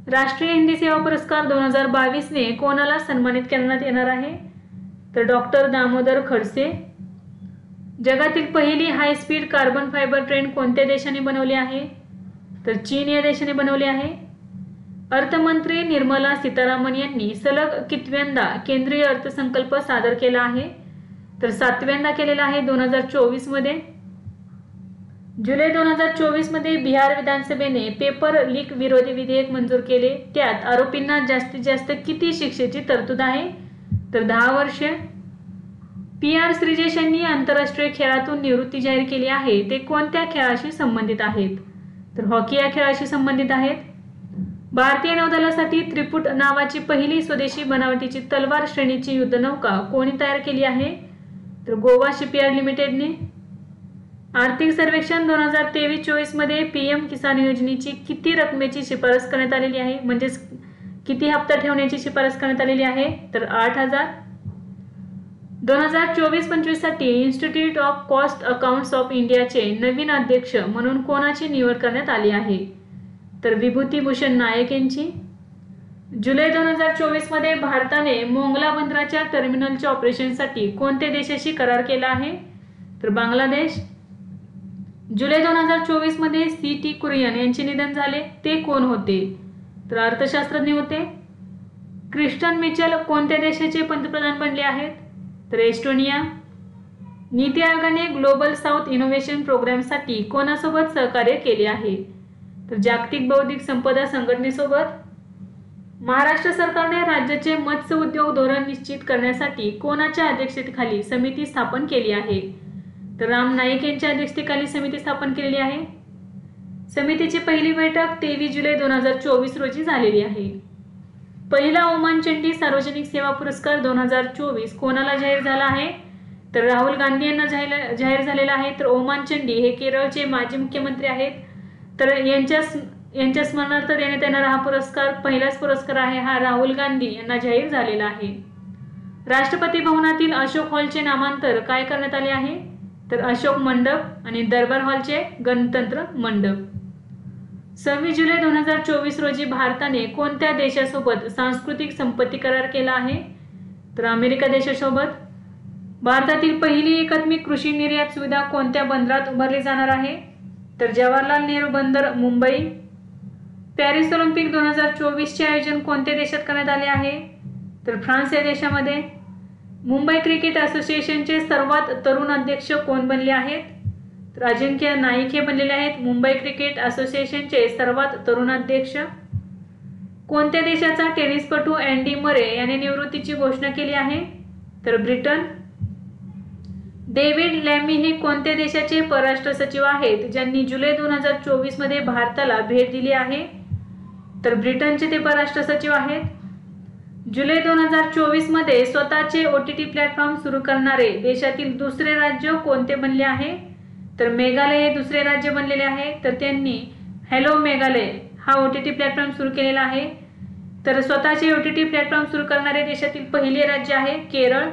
राष्ट्रीय हिंदी सेवा पुरस्कार 2022 ने कोणाला सन्मानित करण्यात येणार आहे? तर डॉक्टर दामोदर खडसे. जगातील पहिली high speed carbon fibre train कोणत्या देशाने बनवली आहे? तर चीन या देशाने बनवली आहे. अर्थमंत्री निर्मला सीतारामन यांनी सलग कितव्यांदा केंद्रीय अर्थसंकल्प सादर केला आहे? तर 7व्यांदा केलेला आहे 2024 मध्ये. जुलै 2024 मध्ये बिहार विधानसभेने पेपर लीक विरोधी विधेयक मंजूर केले. त्यात आरोपींना जास्तीत जास्त किती शिक्षेची तरतूद आहे? तर 10 वर्षे. PR श्रीजेश यांनी आंतरराष्ट्रीय खेळातून निवृत्ती जाहीर केली आहे. ते कोणत्या खेळाशी संबंधित आहेत? तर हॉकी या खेळाशी संबंधित आहेत. भारतीय नौदलासाठी त्रिपुट नावाची पहिली स्वदेशी बनावटीची तलवार श्रेणीची युद्धनौका कोणी तयार केली आहे? तर गोवा शिपयार्ड लिमिटेडने. आर्थिक सर्वेक्षण 2023-24 मध्ये PM किसान योजनेची किती रकमेची शिफारस करण्यात आलेली आहे? म्हणजेच किती हप्ता ठेवण्याची शिफारस करण्यात आलेली आहे? तर 8,000. 2024-25 साठी institute of cost accounts of इंडियाचे नवीन अध्यक्ष म्हणून कोणाची निवड करण्यात आली आहे? तर विभूतीभूषण नायक यांची. जुलै 2024 मध्ये भारताने मोंगला बंदराच्या टर्मिनलच्या ऑपरेशनसाठी कोणत्या देशाशी करार केला आहे? तर बांगलादेश. जुलै 2024 मध्ये CT कुरियन यांचे निधन झाले. ते कोण होते? तर अर्थशास्त्रज्ञ होते. क्रिस्टन मिचेल कोणत्या देशाचे पंतप्रधान बनले आहेत? तर एस्टोनिया. नीती आयोगाने ग्लोबल साऊथ इनोव्हेशन प्रोग्रामसाठी कोणासोबत सहकार्य केले आहे? तर जागतिक बौद्धिक संपदा संघटनेसोबत. महाराष्ट्र सरकारने राज्याचे मत्स्य उद्योग धोरण निश्चित करण्यासाठी कोणाच्या अध्यक्षतेखाली समिती स्थापन केली आहे? तर राम नाईक यांच्या अध्यक्षतेखाली समिती स्थापन केलेली आहे. समितीची पहिली बैठक 23 जुलै 2024 रोजी झालेली आहे. पहिला ओमान चंडी सार्वजनिक सेवा पुरस्कार 2024 कोणाला जाहीर झाला आहे? तर राहुल गांधी यांना जाहीर झालेला आहे. तर ओमान चंडी हे केरळचे माजी मुख्यमंत्री आहेत. तर यांच्या स्मरणार्थ देण्यात येणारा हा पुरस्कार पहिलाच पुरस्कार आहे. हा राहुल गांधी यांना जाहीर झालेला आहे. राष्ट्रपती भवनातील अशोक हॉलचे नामांतर काय करण्यात आले आहे? तर अशोक मंडप आणि दरबार हॉलचे गणतंत्र मंडप. 26 जुलै 2024 रोजी भारताने कोणत्या देशासोबत सांस्कृतिक संपत्ती करार केला आहे? तर अमेरिका देशासोबत. भारतातील पहिली एकात्मिक कृषी निर्यात सुविधा कोणत्या बंदरात उभारली जाणार आहे? तर जवाहरलाल नेहरू बंदर मुंबई. पॅरिस ऑलिम्पिक 2024 चे आयोजन कोणत्या देशात करण्यात आले आहे? तर फ्रान्स या देशामध्ये. मुंबई क्रिकेट असोसिएशनचे सर्वात तरुण अध्यक्ष कोण बनले आहेत? तर अजिंक्य नाईक हे बनलेले आहेत मुंबई क्रिकेट असोसिएशनचे सर्वात तरुण अध्यक्ष. कोणत्या देशाचा टेनिसपटू अँडी मरे याने निवृत्तीची घोषणा केली आहे? तर ब्रिटन. डेव्हिड लॅमी हे कोणत्या देशाचे परराष्ट्र सचिव आहेत ज्यांनी जुलै 2024 मध्ये भारताला भेट दिली आहे? तर ब्रिटनचे ते परराष्ट्र सचिव आहेत. जुलै 2024 मध्ये स्वतःचे OTT प्लॅटफॉर्म सुरू करणारे देशातील दुसरे राज्य कोणते बनले आहे? तर मेघालय हे दुसरे राज्य बनलेले आहे. तर त्यांनी हॅलो मेघालय हा OTT प्लॅटफॉर्म सुरू केलेला आहे. तर स्वतःचे OTT प्लॅटफॉर्म सुरू करणारे देशातील पहिले राज्य आहे केरळ.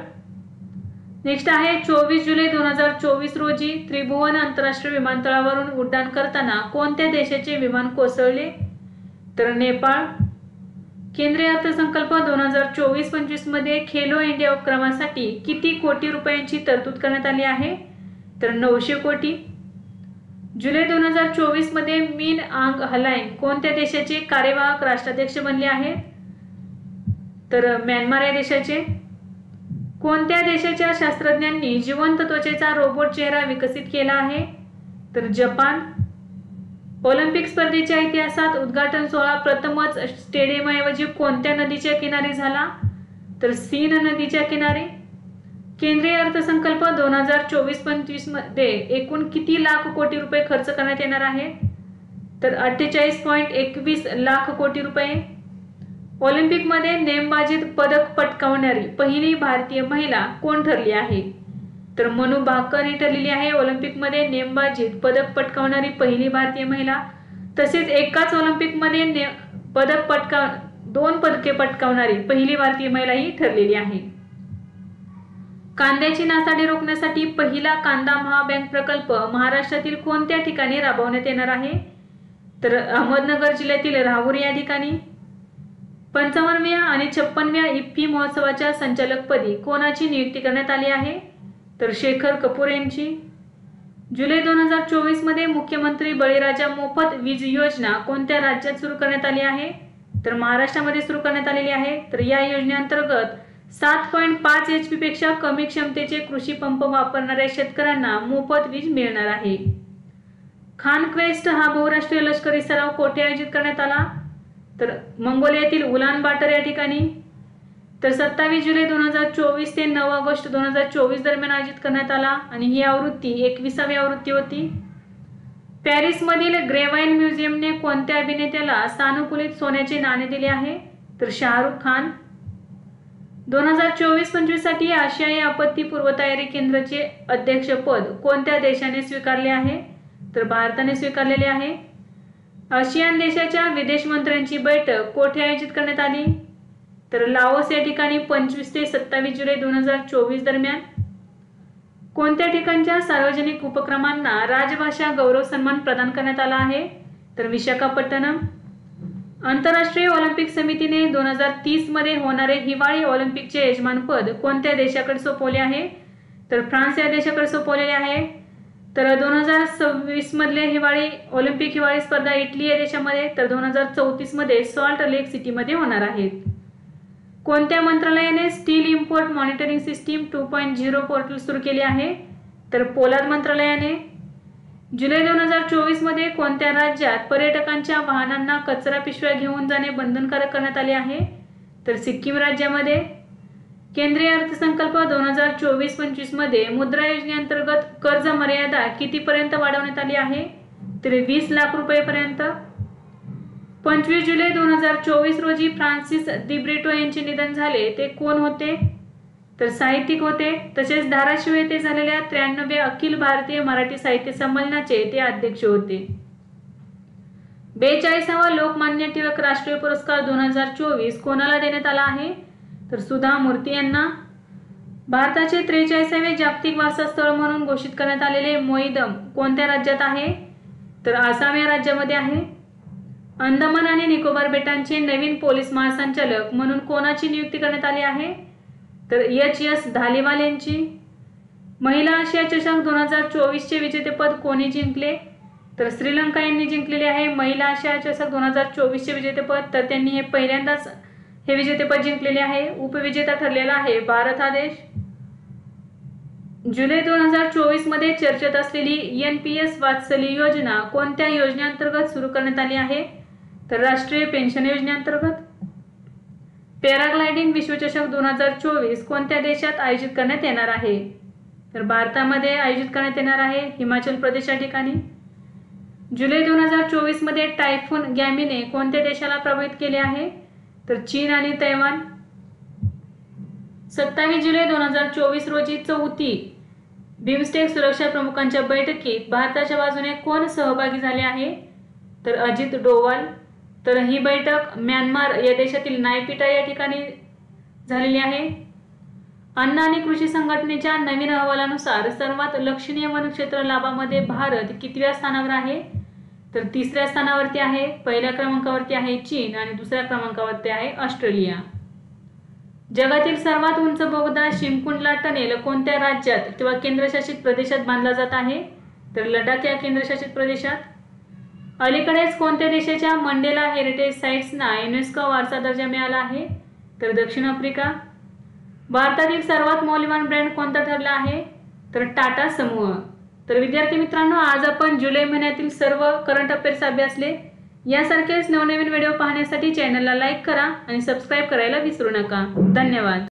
नेक्स्ट आहे 24 जुलै 2024 रोजी त्रिभुवन आंतरराष्ट्रीय विमानतळावरून उड्डाण करताना कोणत्या देशाचे विमान कोसळले? तर नेपाळ. केंद्रीय अर्थसंकल्प 2024-25 मध्ये खेलो इंडिया उपक्रमासाठी किती कोटी रुपयांची तरतूद करण्यात आली आहे? तर 900 कोटी. जुलै 2024 मध्ये मिन आंग हलाईंग कोणत्या देशाचे कार्यवाहक राष्ट्राध्यक्ष बनले आहेत? तर म्यानमार या देशाचे. कोणत्या देशाच्या शास्त्रज्ञांनी जिवंत त्वचेचा रोबोट चेहरा विकसित केला आहे? तर जपान. ऑलिम्पिक स्पर्धेच्या इतिहासात उद्घाटन सोहळा प्रथमच स्टेडियमऐवजी कोणत्या नदीच्या किनारी झाला? तर सीन नदीच्या किनारी. केंद्रीय अर्थसंकल्प 2024-25 मध्ये एकूण किती लाख कोटी रुपये खर्च करण्यात येणार आहे? तर 48.21 लाख कोटी रुपये. ऑलिम्पिकमध्ये नेमबाजीत पदक पटकावणारी पहिली भारतीय महिला कोण ठरली आहे? तर मनू भाकर ही ठरलेली आहे ऑलिम्पिकमध्ये नेमबाजीत पदक पटकावणारी पहिली भारतीय महिला. तसेच एकाच ऑलिम्पिकमध्ये दोन पदके पटकावणारी पहिली भारतीय महिला ही ठरलेली आहे. कांद्याची नासाडी रोखण्यासाठी पहिला कांदा महाबँक प्रकल्प महाराष्ट्रातील कोणत्या ठिकाणी राबवण्यात येणार आहे? तर अहमदनगर जिल्ह्यातील राहुरी या ठिकाणी. 55व्या आणि 56व्या इफ्फी महोत्सवाच्या संचालकपदी कोणाची नियुक्ती करण्यात आली आहे? तर शेखर कपूर यांची. जुलै 2024 मध्ये मुख्यमंत्री बळीराजा मोफत वीज योजना कोणत्या राज्यात सुरू करण्यात आली आहे? तर महाराष्ट्रामध्ये सुरू करण्यात आलेली आहे। तर या योजनेअंतर्गत 7.5 HP पेक्षा कमी क्षमतेचे कृषी पंप वापरणाऱ्या शेतकऱ्यांना मोफत वीज मिळणार आहे। खान क्वेस्ट हा बहुराष्ट्रीय लष्करी सराव कोठे आयोजित करण्यात आला? तर मंगोलियातील उलान बाटर या ठिकाणी। तर 27 जुलै 2024 ते 9 ऑगस्ट 2024 दरम्यान आयोजित करण्यात आला आणि ही आवृत्ती 21वी आवृत्ती होती। पॅरिसमधील ग्रेवाइन म्युझियमने कोणत्या अभिनेत्याला सानुकूलित सोन्याचे नाणे दिले आहे? तर शाहरुख खान। 2024-25 साठी आशियाई आपत्ती पूर्वतयारी केंद्राचे अध्यक्षपद कोणत्या देशाने स्वीकारले आहे? तर भारताने स्वीकारलेले आहे। आसियान देशाच्या विदेश मंत्र्यांची बैठक कोठे आयोजित करण्यात आली? तर लाओस या ठिकाणी 25 ते 27 जुलै 2024 दरम्यान। कोणत्या ठिकाणच्या सार्वजनिक उपक्रमांना राजभाषा गौरव सन्मान प्रदान करण्यात आला आहे? तर विशाखापट्टणम। आंतरराष्ट्रीय ऑलिम्पिक समितीने 2030 मध्ये होणारे हिवाळी ऑलिम्पिकचे यजमानपद कोणत्या देशाकडे सोपवले आहे? तर फ्रान्स या देशाकडे सोपवलेले आहे। तर 2026 मधले हिवाळी स्पर्धा इटली या देशामध्ये, तर 2034 मध्ये सॉल्ट लेक सिटीमध्ये होणार आहेत। कोणत्या मंत्रालयाने steel import monitoring system 2.0 portal सुरू केले आहे? तर पोलाद मंत्रालयाने। जुलै 2024 मध्ये कोणत्या राज्यात पर्यटकांच्या वाहनांना कचरा पिशव्या घेऊन जाणे बंधनकारक करण्यात आले आहे? तर सिक्कीम राज्यामध्ये। केंद्रीय अर्थसंकल्प 2024-25 मध्ये मुद्रा योजनेअंतर्गत कर्ज मर्यादा कितीपर्यंत वाढवण्यात आली आहे? तर 20 लाख रुपयेपर्यंत। 25 जुलै 2024 रोजी फ्रान्सिस दिब्रिटो यांचे निधन झाले, ते कोण होते? तर साहित्यिक होते। तसेच धाराशिव येथे झालेल्या 93 अखिल भारतीय मराठी साहित्य संमेलनाचे ते अध्यक्ष होते। 42वा लोकमान्य टिळक राष्ट्रीय पुरस्कार 2024 कोणाला देण्यात आला आहे? तर सुधा मूर्ती यांना। भारताचे 43वे जागतिक वारसा स्थळ म्हणून घोषित करण्यात आलेले मोईदम कोणत्या राज्यात आहे? तर आसाम या राज्यामध्ये आहे। अंदमान आणि निकोबार बेटांचे नवीन पोलीस महासंचालक म्हणून कोणाची नियुक्ती करण्यात आली आहे? तर HS धालीवाल यांची। महिला आशिया चषक 2024 चे विजेतेपद कोणी जिंकले? तर श्रीलंका यांनी जिंकलेले आहे महिला आशिया चषक 2024 चे विजेतेपद। तर त्यांनी हे पहिल्यांदाच हे विजेतेपद जिंकलेले आहे। उपविजेता ठरलेला आहे भारत हा देश। जुलै 2024 मध्ये चर्चेत असलेली NPS वात्सल्य योजना कोणत्या योजनेअंतर्गत सुरू करण्यात आली आहे? तर राष्ट्रीय पेन्शन योजनेअंतर्गत। पॅराग्लायडिंग विश्वचषक 2024 कोणत्या देशात आयोजित करण्यात येणार आहे? तर भारतामध्ये आयोजित करण्यात येणार आहे, हिमाचल प्रदेश या ठिकाणी। जुलै 2024 मध्ये टायफून गॅमीने कोणत्या देशाला प्रभावित केले आहे? तर चीन आणि तैवान। 27 जुलै 2024 रोजी 4थी बिमस्टेक सुरक्षा प्रमुखांच्या बैठकीत भारताच्या बाजूने कोण सहभागी झाले आहे? तर अजित डोवाल। तर ही बैठक म्यानमार या देशातील नायपिटा या ठिकाणी झालेली आहे। अन्न आणि कृषी संघटनेच्या नवीन अहवालानुसार सर्वात लक्षणीय वनक्षेत्र लाभामध्ये भारत कितव्या स्थानावर आहे? तर 3ऱ्या स्थानावरती आहे। पहिल्या क्रमांकावरती आहे चीन आणि दुसऱ्या क्रमांकावरती आहे ऑस्ट्रेलिया। जगातील सर्वात उंच बोगदा शिमकुंडला टनेल कोणत्या राज्यात किंवा केंद्रशासित प्रदेशात बांधला जात आहे? तर लडाख या केंद्रशासित प्रदेशात। अलीकडेच कोणत्या देशाच्या मंडेला हेरिटेज साइट्सना युनेस्को वारसा दर्जा मिळाला आहे? तर दक्षिण आफ्रिका। भारतातील सर्वात मौल्यवान ब्रँड कोणता ठरला आहे? तर टाटा समूह। तर विद्यार्थी मित्रांनो, आज आपण जुलै महिन्यातील सर्व करंट अफेअर्स अभ्यासले। यासारखेच नवनवीन व्हिडिओ पाहण्यासाठी चॅनलला लाईक करा आणि सबस्क्राईब करायला विसरू नका। धन्यवाद।